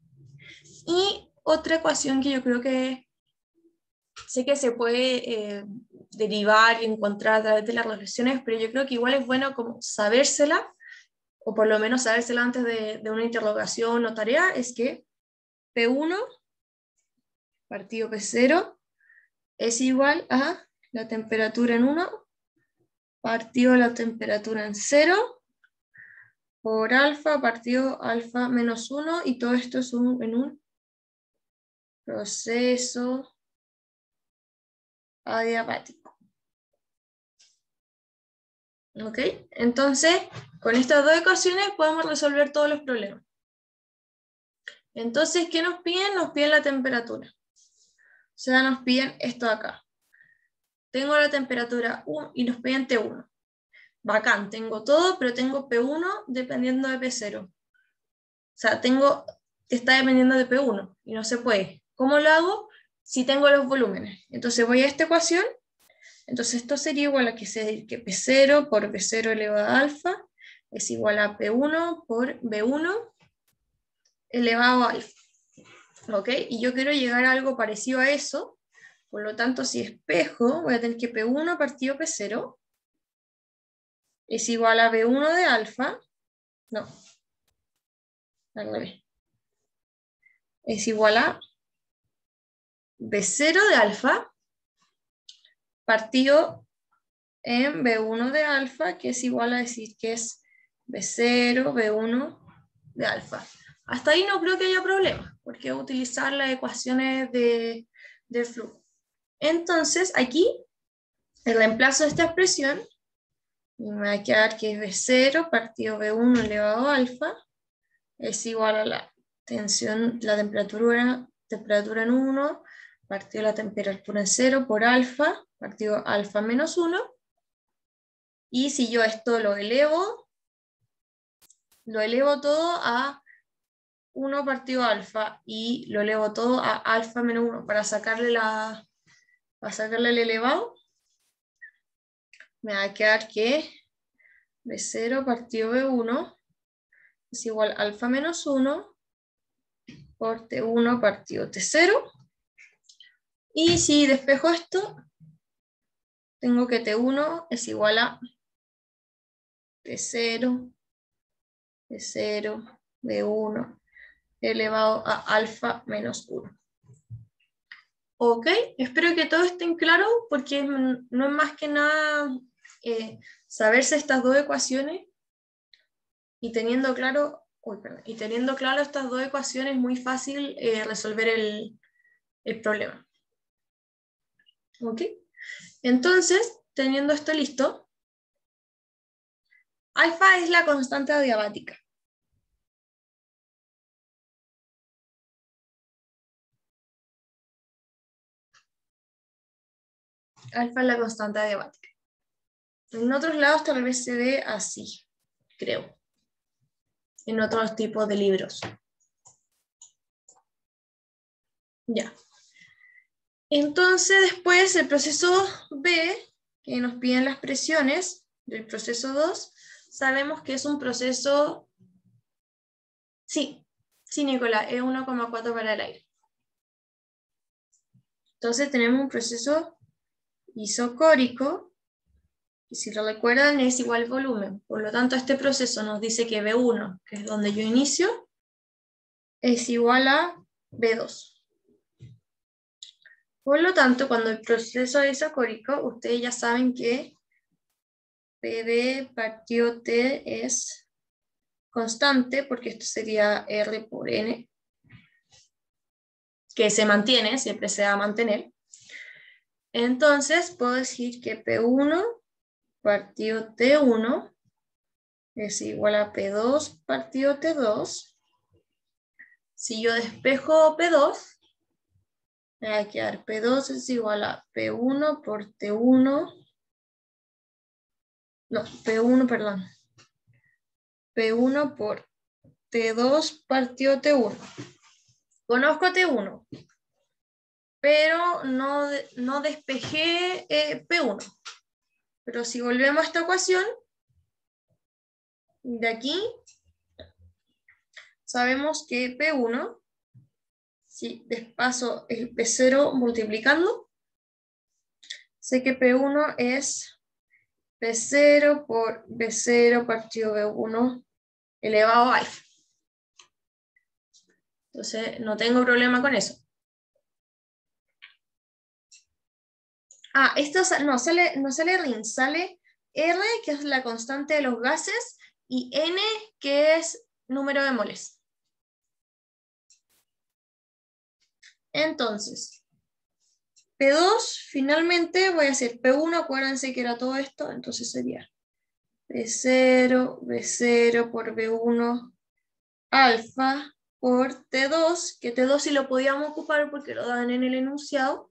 Y otra ecuación que yo creo que sé que se puede derivar y encontrar a través de las reflexiones, pero yo creo que igual es bueno como sabérsela, o por lo menos sabérsela antes de una interrogación o tarea, es que P1 partido P0 es igual a la temperatura en 1 partido la temperatura en 0 por alfa partido alfa menos 1, y todo esto es en un proceso adiabático. ¿Ok? Entonces, con estas dos ecuaciones podemos resolver todos los problemas. Entonces, ¿qué nos piden? Nos piden la temperatura. O sea, nos piden esto de acá. Tengo la temperatura 1 y nos piden T1. Bacán, tengo todo, pero tengo P1 dependiendo de P0. O sea, está dependiendo de P1 y no se puede. ¿Cómo lo hago? Si tengo los volúmenes. Entonces voy a esta ecuación. Entonces esto sería igual a que P0 por B0 elevado a alfa es igual a P1 por B1 elevado a alfa. ¿Ok? Y yo quiero llegar a algo parecido a eso. Por lo tanto, si espejo, voy a tener que P1 partido P0 es igual a B1 de alfa. No. Al revés. Es igual a B0 de alfa partido en B1 de alfa, que es igual a decir que es B0, B1 de alfa. Hasta ahí no creo que haya problema, porque utilizar las ecuaciones de flujo. Entonces, aquí, el reemplazo de esta expresión, me va a quedar que es B0 partido B1 elevado a alfa, es igual a la tensión, la temperatura en 1, partido la temperatura en 0 por alfa, partido alfa menos 1, y si yo esto lo elevo todo a 1 partido alfa, y lo elevo todo a alfa menos 1, para sacarle el elevado, me va a quedar que B0 partido B1 es igual a alfa menos 1 por T1 partido T0, y si despejo esto, tengo que T1 es igual a T0, T0, B1 elevado a alfa menos 1. Ok, espero que todo esté claro, porque no es más que nada saberse estas dos ecuaciones, y teniendo claro estas dos ecuaciones es muy fácil resolver el problema. Ok, entonces, teniendo esto listo, alfa es la constante adiabática. Alfa es la constante adiabática. En otros lados tal vez se ve así, creo. En otros tipos de libros. Ya. Entonces después el proceso B, que nos piden las presiones del proceso 2, sabemos que es un proceso... Sí, Nicolás, es 1,4 para el aire. Entonces tenemos un proceso isocórico, y si lo recuerdan es igual volumen. Por lo tanto, este proceso nos dice que B1, que es donde yo inicio, es igual a B2. Por lo tanto, cuando el proceso es isocórico, ustedes ya saben que PB partido T es constante, porque esto sería R por N, que se mantiene, siempre se va a mantener. Entonces, puedo decir que P1 partido T1 es igual a P2 partido T2. Si yo despejo P2, me va a quedar P2 es igual a P1 por T1. No, P1, perdón. P1 por T2 partido T1. Conozco T1, pero no despejé P1. Pero si volvemos a esta ecuación, de aquí, sabemos que P1, si despaso el P0 multiplicando, sé que P1 es P0 por B0 partido B1 elevado a alfa. Entonces, no tengo problema con eso. Esto no sale RIN, sale R, que es la constante de los gases, y N, que es número de moles. Entonces, P2, finalmente voy a hacer P1, acuérdense que era todo esto, entonces sería B0 por B1 alfa por T2, que T2 sí lo podíamos ocupar porque lo dan en el enunciado,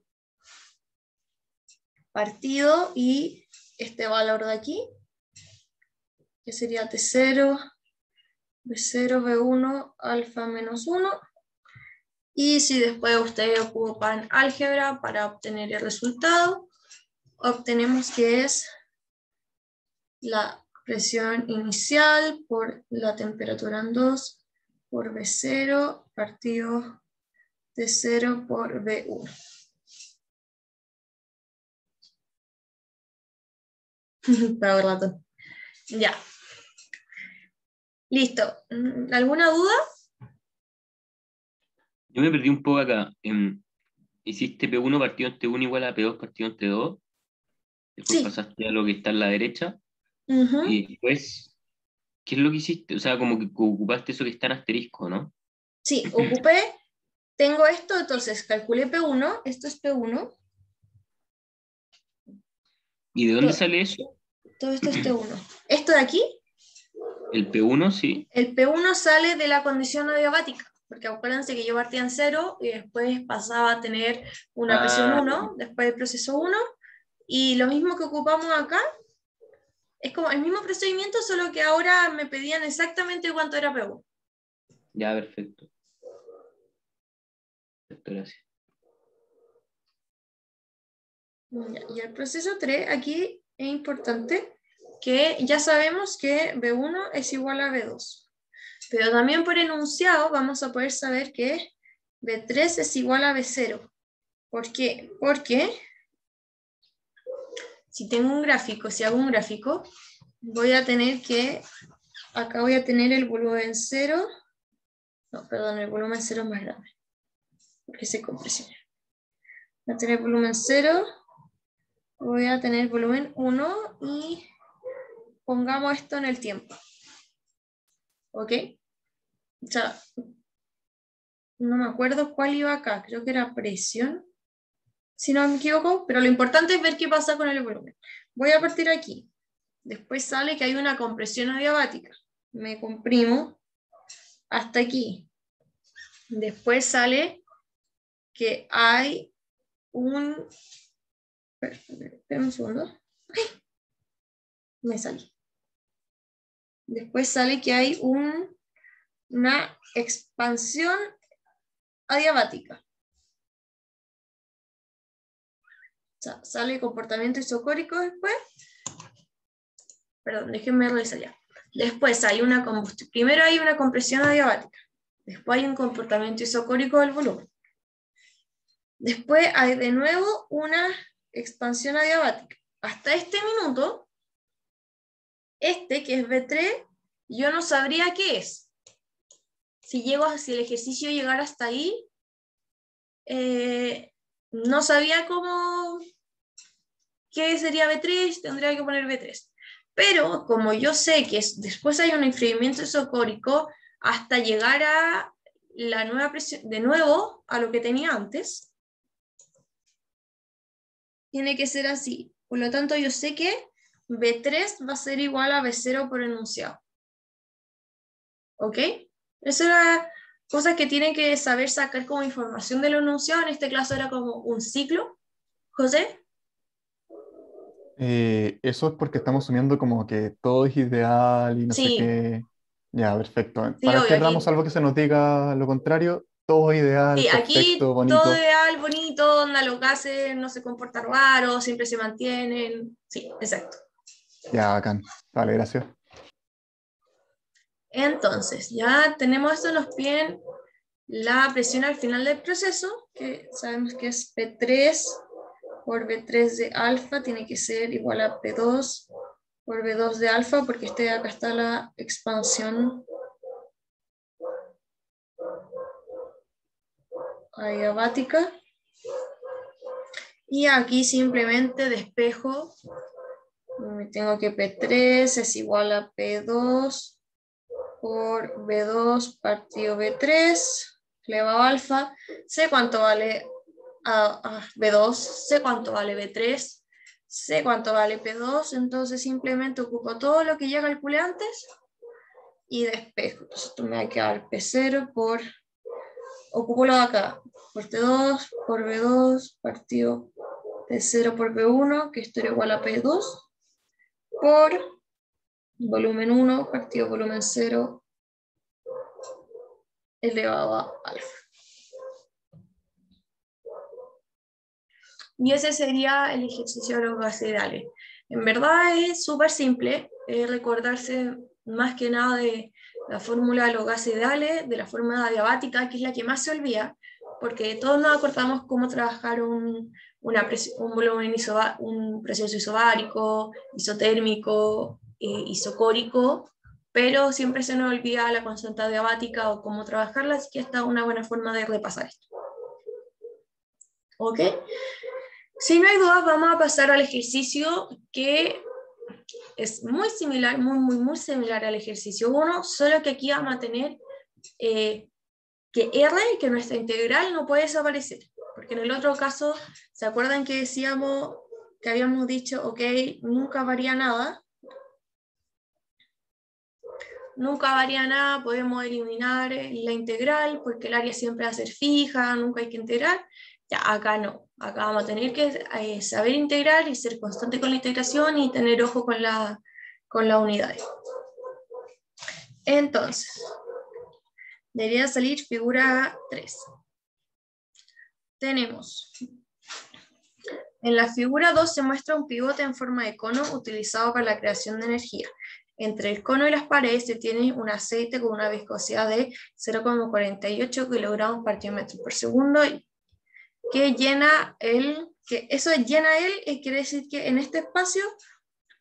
partido, y este valor de aquí, que sería T0, B0, B1, alfa menos 1, y si después ustedes ocupan álgebra para obtener el resultado, obtenemos que es la presión inicial por la temperatura en 2 por B0 partido T0 por B1. Para el rato. Ya. Listo. ¿Alguna duda? Yo me perdí un poco acá. Hiciste P1 partido en T1 igual a P2 partido en T2. Después Sí. pasaste a lo que está en la derecha. Uh-huh. Y después, ¿qué es lo que hiciste? O sea, como que ocupaste eso que está en asterisco, ¿no? Sí, ocupé. Tengo esto, entonces calculé P1. Esto es P1. ¿Y de dónde sale eso? Todo esto es T1. ¿Esto de aquí? El P1, sí. El P1 sale de la condición adiabática, porque acuérdense que yo partía en 0 y después pasaba a tener una presión 1, después del proceso 1, y lo mismo que ocupamos acá, es como el mismo procedimiento, solo que ahora me pedían exactamente cuánto era P1. Ya, perfecto. Perfecto, gracias. Y el proceso 3, aquí es importante que ya sabemos que B1 es igual a B2. Pero también por enunciado vamos a poder saber que B3 es igual a B0. ¿Por qué? Porque si tengo un gráfico, si hago un gráfico, voy a tener que, acá voy a tener el volumen 0, no, perdón, el volumen 0 es más grande, porque se compresiona. Voy a tener volumen 0, voy a tener volumen 1 y pongamos esto en el tiempo. ¿Ok? O sea, no me acuerdo cuál iba acá, creo que era presión, si no me equivoco, pero lo importante es ver qué pasa con el volumen. Voy a partir aquí. Después sale que hay una compresión adiabática. Me comprimo hasta aquí. Después sale que hay un... Espera un segundo. ¡Ay! Me salí. Después sale que hay una expansión adiabática. O sea, sale comportamiento isocórico después. Perdón, déjenme revisar ya. Después hay una combustión. Primero hay una compresión adiabática. Después hay un comportamiento isocórico del volumen. Después hay de nuevo una expansión adiabática. Hasta este minuto, que es B3, yo no sabría qué es. Si el ejercicio llegara hasta ahí, no sabía qué sería B3, tendría que poner B3. Pero como yo sé que después hay un enfriamiento isocórico hasta llegar a la nueva presión, de nuevo a lo que tenía antes, tiene que ser así. Por lo tanto, yo sé que B3 va a ser igual a B0 por enunciado. ¿Ok? Esa era cosas que tienen que saber sacar como información del enunciado. En este caso era como un ciclo. ¿José? Eso es porque estamos asumiendo como que todo es ideal y no sé Sí, qué. Ya, perfecto. sí, Para obvio, este ramo, aquí. salvo que se nos diga lo contrario, todo es ideal, Sí, perfecto, aquí todo bonito. ideal, bonito, onda, los gases no se comportan raro, siempre se mantienen. Sí, exacto. Ya, bacán. Vale, gracias. Entonces, ya tenemos esto, nos piden la presión al final del proceso, que sabemos que es P3 por B3 de alfa, tiene que ser igual a P2 por B2 de alfa, porque acá está la expansión adiabática. Y aquí simplemente despejo, tengo que P3 es igual a P2 por B2 partido B3 elevado a alfa, sé cuánto vale B2, sé cuánto vale B3, sé cuánto vale P2, entonces simplemente ocupo todo lo que ya calculé antes y despejo. Entonces esto me va a quedar P0 por, ocupo lo de acá, por T2 por B2 partido P0 por B1, que esto era igual a P2, por volumen 1 partido volumen 0 elevado a alfa. Y ese sería el ejercicio de los gases ideales. En verdad es súper simple, recordarse más que nada de la fórmula de los gases ideales, de la fórmula adiabática, que es la que más se olvida, porque todos nos acordamos cómo trabajar un volumen un proceso isobárico, isotérmico, isocórico, pero siempre se nos olvida la constante adiabática o cómo trabajarla, así que esta es una buena forma de repasar esto. ¿Ok? Si no hay dudas, vamos a pasar al ejercicio que es muy similar, muy similar al ejercicio 1, solo que aquí vamos a tener que R, que nuestra integral, no puede desaparecer. Porque en el otro caso, ¿se acuerdan que decíamos, que habíamos dicho, ok, nunca varía nada? Nunca varía nada, podemos eliminar la integral, porque el área siempre va a ser fija, nunca hay que integrar. Ya, acá no. Acá vamos a tener que saber integrar y ser constante con la integración y tener ojo con la unidad. Entonces, debería salir figura 3. Tenemos, en la figura 2 se muestra un pivote en forma de cono utilizado para la creación de energía. Entre el cono y las paredes se tiene un aceite con una viscosidad de 0,48 kilogramos por metro por segundo, que llena quiere decir que en este espacio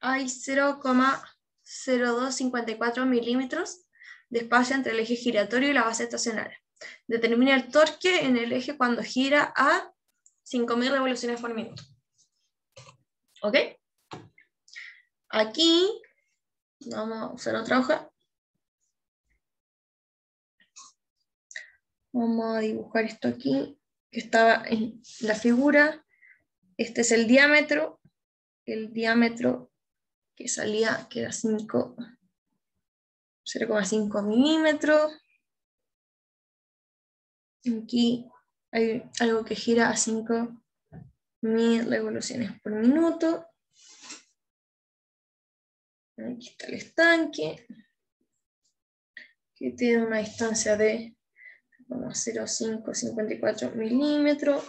hay 0,0254 milímetros de espacio entre el eje giratorio y la base estacionaria. Determina el torque en el eje cuando gira a 5.000 revoluciones por minuto. ¿Ok? Aquí vamos a usar otra hoja. Vamos a dibujar esto aquí, que estaba en la figura. Este es el diámetro que salía, que era 0,5 milímetros. Aquí hay algo que gira a 5.000 revoluciones por minuto. Aquí está el estanque, que tiene una distancia de 0,0554 milímetros,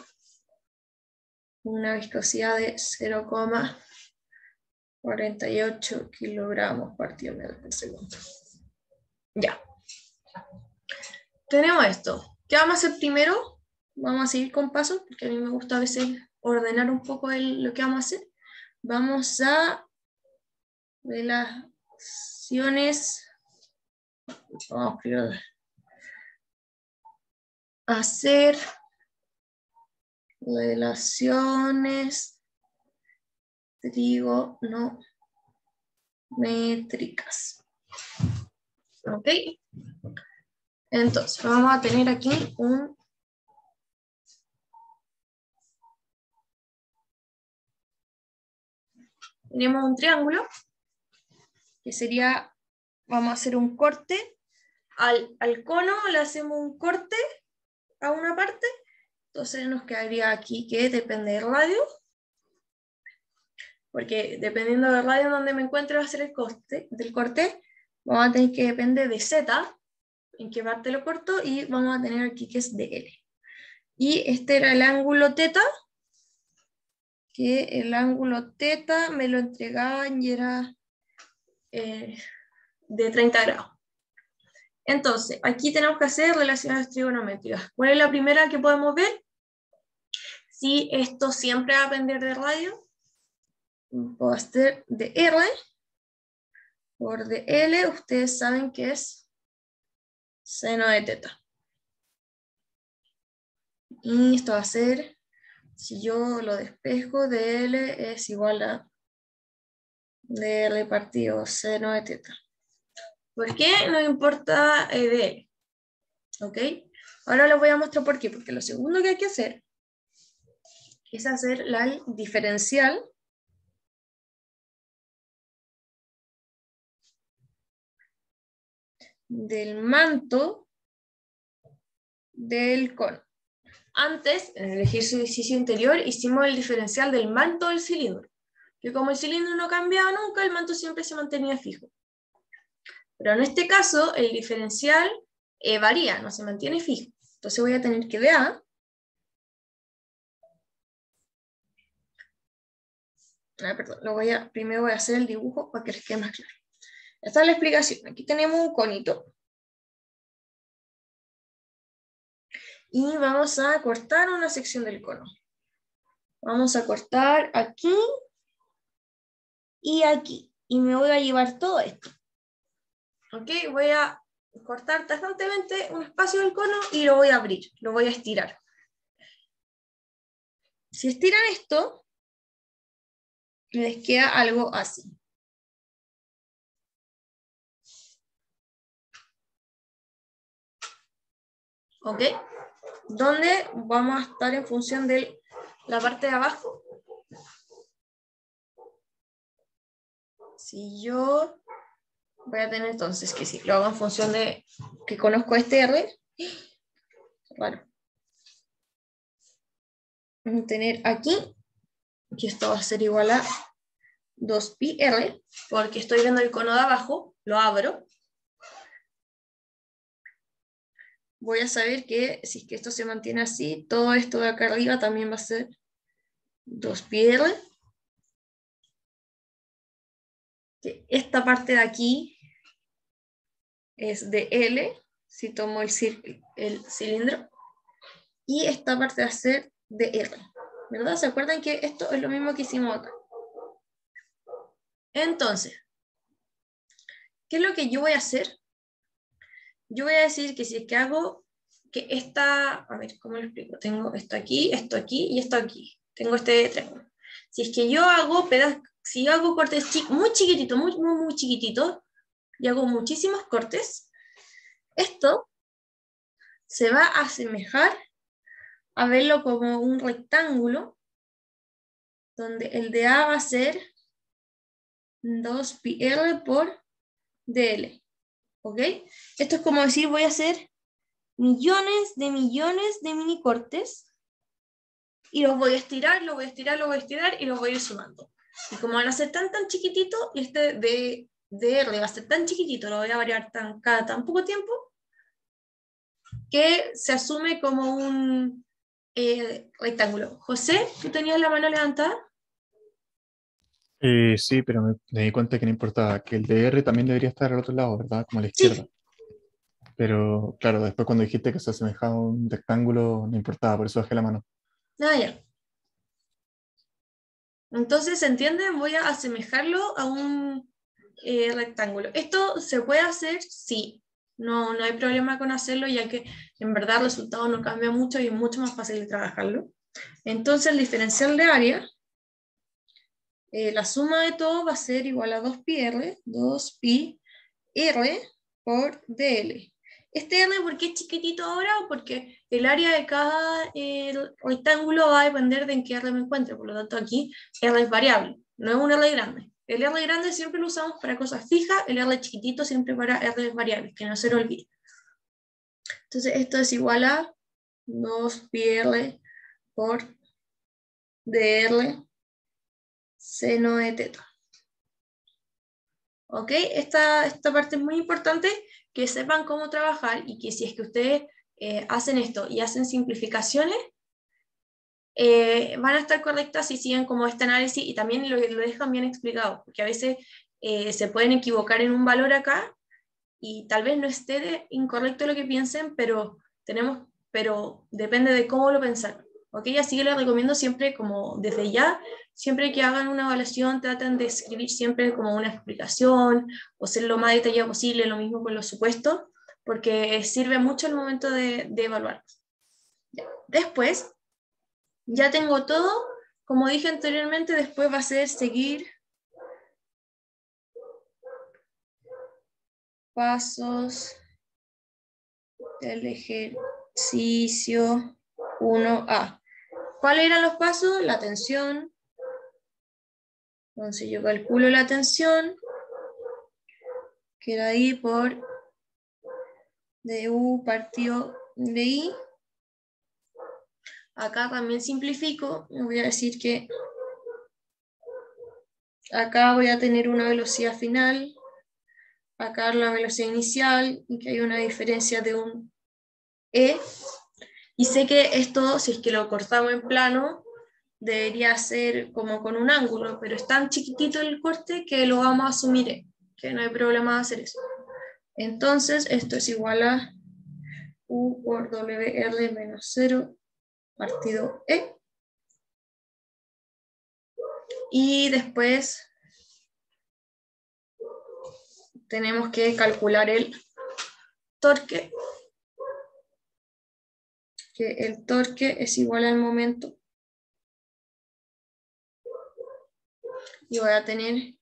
una viscosidad de 0,48 kilogramos partido metro por segundo. Ya. Tenemos esto. ¿Qué vamos a hacer primero? Vamos a seguir con pasos, porque a mí me gusta a veces ordenar un poco lo que vamos a hacer. Vamos a relaciones. Vamos a hacer relaciones trigonométricas. ¿Ok? Entonces, vamos a tener aquí tenemos un triángulo, que sería, vamos a hacer un corte, al cono le hacemos un corte a una parte, entonces nos quedaría aquí que depende del radio, porque dependiendo del radio donde me encuentre va a ser el corte, vamos a tener que depender de Z, en qué parte lo corto, y vamos a tener aquí que es de L. Y este era el ángulo teta, que el ángulo teta me lo entregaban y era de 30 grados. Entonces, aquí tenemos que hacer relaciones trigonométricas. ¿Cuál es la primera que podemos ver? Si esto siempre va a depender de radio, puedo hacer de R por de L, ustedes saben que es seno de teta. Y esto va a ser, si yo lo despejo, de L es igual a dr partido seno de teta. ¿Por qué? No importa de L. ¿Ok? Ahora les voy a mostrar por qué. Porque lo segundo que hay que hacer es hacer la diferencial del manto del cono. Antes, en el ejercicio anterior, hicimos el diferencial del manto del cilindro. Que como el cilindro no cambiaba nunca, el manto siempre se mantenía fijo. Pero en este caso, el diferencial varía, no se mantiene fijo. Entonces voy a tener que ver. Perdón, primero voy a hacer el dibujo para que les quede más claro. Esta es la explicación. Aquí tenemos un conito. Y vamos a cortar una sección del cono. Vamos a cortar aquí y aquí. Y me voy a llevar todo esto. ¿Ok? Voy a cortar tajantemente un espacio del cono y lo voy a abrir. Lo voy a estirar. Si estiran esto, les queda algo así. ¿Ok? Donde vamos a estar en función de la parte de abajo. Si yo voy a tener entonces que si lo hago en función de que conozco este R, bueno, vamos a tener aquí, que esto va a ser igual a 2πr, porque estoy viendo el cono de abajo, lo abro. Voy a saber que si es que esto se mantiene así, todo esto de acá arriba también va a ser 2πr. Que esta parte de aquí es de L, si tomo el cilindro, y esta parte va a ser de R, ¿verdad? ¿Se acuerdan que esto es lo mismo que hicimos acá? Entonces, ¿qué es lo que yo voy a hacer? Yo voy a decir que si es que hago que esta, a ver, ¿cómo lo explico? Tengo esto aquí y esto aquí. Tengo este triángulo. Si es que yo hago si yo hago cortes muy chiquititos, muy chiquititos, y hago muchísimos cortes, esto se va a asemejar a verlo como un rectángulo, donde el de A va a ser 2πr por dl. ¿Ok? Esto es como decir, voy a hacer millones de mini cortes y los voy a estirar, y los voy a ir sumando. Y como van a ser tan chiquititos, y este de R va a ser tan chiquitito, lo voy a variar cada tan poco tiempo, que se asume como un rectángulo. José, ¿tú tenías la mano levantada? Sí, pero me di cuenta que no importaba, que el DR también debería estar al otro lado, ¿verdad? Como a la izquierda. Sí. Pero claro, después cuando dijiste que se asemejaba a un rectángulo, no importaba, por eso bajé la mano. Ah, ya. Entonces, ¿se entiende? Voy a asemejarlo a un rectángulo. ¿Esto se puede hacer? Sí. No hay problema con hacerlo, ya que en verdad el resultado no cambia mucho y es mucho más fácil de trabajarlo. Entonces el diferencial de área, la suma de todo va a ser igual a 2pi r por dl. Este r, ¿por qué es chiquitito ahora? Porque el área de cada rectángulo va a depender de en qué r me encuentre, por lo tanto aquí r es variable, no es un r grande. El r grande siempre lo usamos para cosas fijas, el r chiquitito siempre para r variables, que no se lo olvide. Entonces esto es igual a 2πr por dr seno de teta. ¿Ok? Esta parte es muy importante, que sepan cómo trabajar, y que si es que ustedes hacen esto y hacen simplificaciones, van a estar correctas si siguen como este análisis, y también lo dejan bien explicado, porque a veces se pueden equivocar en un valor acá, y tal vez no esté incorrecto lo que piensen, pero depende de cómo lo pensaron. ¿Ok? Así que les recomiendo siempre, como desde ya, siempre que hagan una evaluación, traten de escribir siempre como una explicación, o ser lo más detallado posible, lo mismo con los supuestos, porque sirve mucho el momento de evaluar. Después, ya tengo todo, como dije anteriormente, después va a ser seguir pasos del ejercicio 1A. ¿Cuáles eran los pasos? La tensión. Entonces yo calculo la tensión, que era I por du partido de I. Acá también simplifico, voy a decir que acá voy a tener una velocidad final, acá la velocidad inicial, y que hay una diferencia de un E. Y sé que esto, si es que lo cortamos en plano, debería ser como con un ángulo, pero es tan chiquitito el corte que lo vamos a asumir, que no hay problema de hacer eso. Entonces, esto es igual a U por WR menos 0 partido E. Y después tenemos que calcular el torque, que el torque es igual al momento. Y voy a tener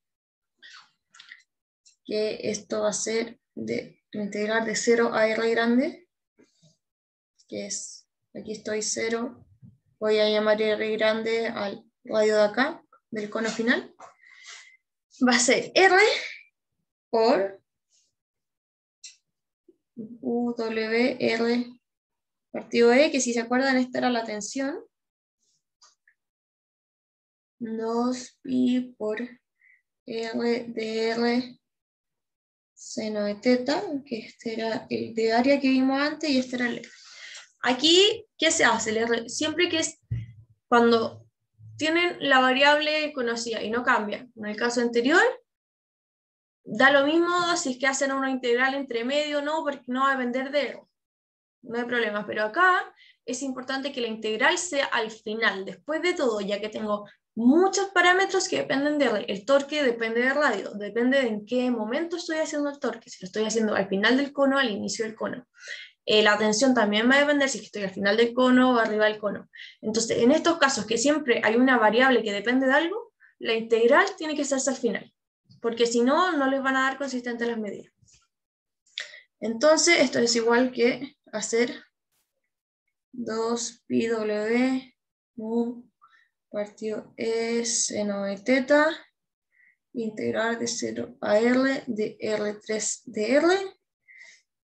que esto va a ser de integrar de 0 a R grande, que es, aquí estoy 0, voy a llamar R grande al radio de acá, del cono final. Va a ser R por UWR partido E, que si se acuerdan esta era la tensión, 2pi por R de R seno de teta, que este era el de área que vimos antes, y este era el R. Aquí, ¿qué se hace? Siempre que es cuando tienen la variable conocida y no cambia, en el caso anterior, da lo mismo si es que hacen una integral entre medio, no, porque no va a depender de R. No hay problema, pero acá es importante que la integral sea al final, después de todo, ya que tengo muchos parámetros que dependen de R. El torque depende del radio, depende de en qué momento estoy haciendo el torque, si lo estoy haciendo al final del cono, al inicio del cono. La tensión también va a depender si estoy al final del cono o arriba del cono. Entonces, en estos casos que siempre hay una variable que depende de algo, la integral tiene que hacerse al final, porque si no, no les van a dar consistentes las medidas. Entonces, esto es igual que hacer 2πw mu partido E seno de teta, integral de 0 a R de R3 de R,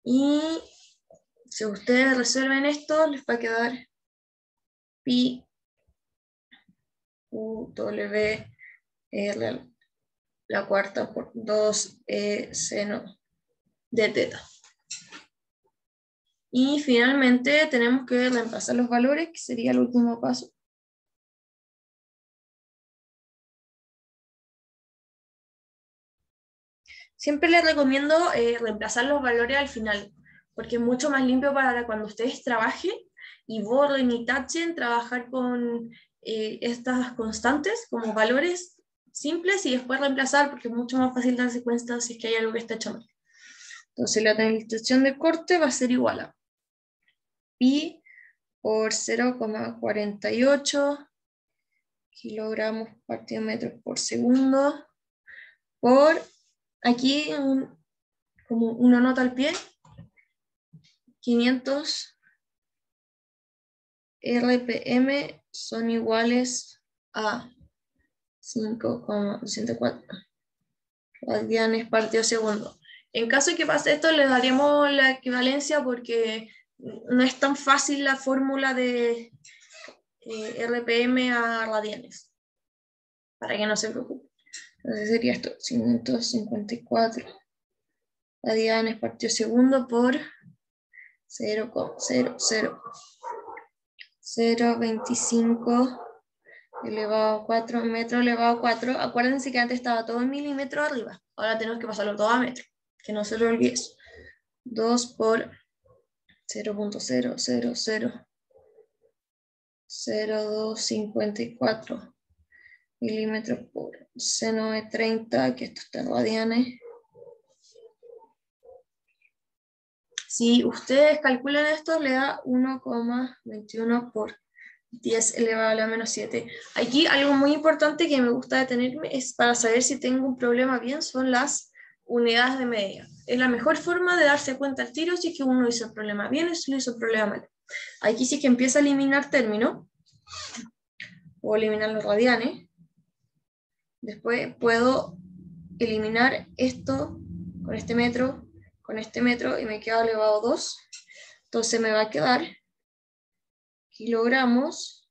y si ustedes resuelven esto, les va a quedar pi u w r la cuarta por 2e seno de teta. Y finalmente tenemos que reemplazar los valores, que sería el último paso. Siempre les recomiendo reemplazar los valores al final, porque es mucho más limpio para cuando ustedes trabajen y borren y tachen, trabajar con estas constantes como valores simples y después reemplazar, porque es mucho más fácil darse cuenta si es que hay algo que está hecho mal. Entonces la tensión de corte va a ser igual a pi por 0,48 kilogramos partido metros por segundo por, aquí como una nota al pie, 500 RPM son iguales a 5,64 radianes partido segundo. En caso de que pase esto, le daremos la equivalencia porque no es tan fácil la fórmula de RPM a radianes, para que no se preocupe. Entonces sería esto, 554 radianes partido segundo por 0,00025 elevado a 4, metro elevado a 4. Acuérdense que antes estaba todo en milímetros arriba, ahora tenemos que pasarlo todo a metro, que no se lo olvides. 2 por 0.0000254 milímetros por seno de 30, que esto está en radianes. Si ustedes calculan esto, le da 1,21 por 10 elevado a la menos 7. Aquí algo muy importante que me gusta detenerme es para saber si tengo un problema bien, son las unidades de medida. Es la mejor forma de darse cuenta al tiro si es que uno hizo el problema bien o si lo hizo el problema mal. Aquí sí que empieza a eliminar términos, o eliminar los radianes. Después puedo eliminar esto con este metro, y me queda elevado 2. Entonces me va a quedar kilogramos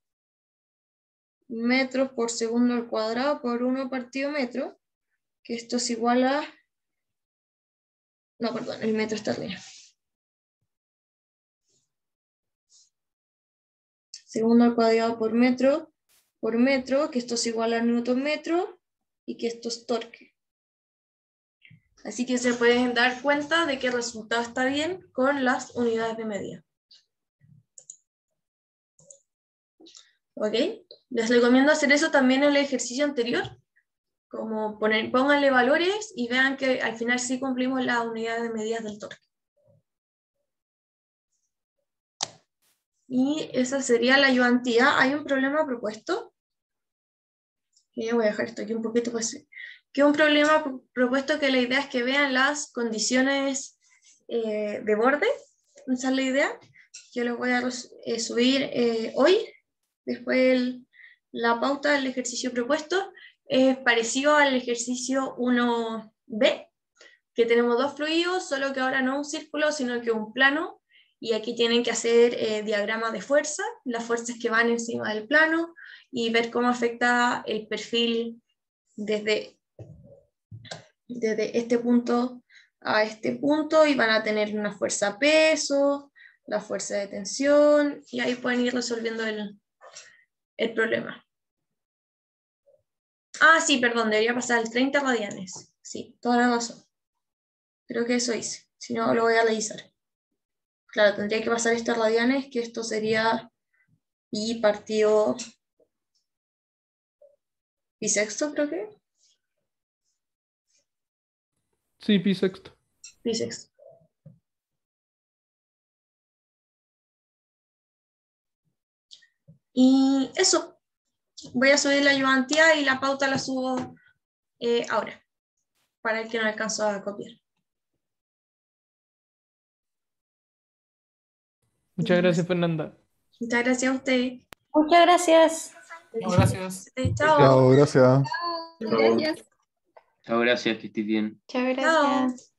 metros por segundo al cuadrado por 1 partido metro, que esto es igual a... No, perdón, el metro está arriba. Segundo al cuadrado por metro, que esto es igual a newton metro, y que esto es torque. Así que se pueden dar cuenta de que el resultado está bien con las unidades de medida. ¿Ok? Les recomiendo hacer eso también en el ejercicio anterior. Como pónganle valores y vean que al final sí cumplimos las unidades de medidas del torque. Y esa sería la ayudantía. Hay un problema propuesto. Y voy a dejar esto aquí un poquito, pues, que un problema propuesto que la idea es que vean las condiciones de borde. Esa es la idea. Yo lo voy a subir hoy. Después la pauta del ejercicio propuesto es parecido al ejercicio 1B, que tenemos dos fluidos, solo que ahora no un círculo, sino que un plano. Y aquí tienen que hacer diagramas de fuerza, las fuerzas que van encima del plano, y ver cómo afecta el perfil desde este punto a este punto, y van a tener una fuerza peso, la fuerza de tensión, y ahí pueden ir resolviendo el problema. Ah, sí, perdón, debería pasar el 30 radianes. Sí, toda la razón. Creo que eso hice, si no lo voy a revisar. Claro, tendría que pasar este radianes, que esto sería pi partido pi sexto, creo que. Sí, pi sexto. Pi sexto. Y eso. Voy a subir la ayudantía y la pauta la subo ahora, para el que no alcanzó a copiar. Muchas gracias, Fernanda. Muchas gracias a usted. Muchas gracias. Gracias. Chao. Chao, gracias. Chao, gracias, que estés bien. Muchas gracias. Chao.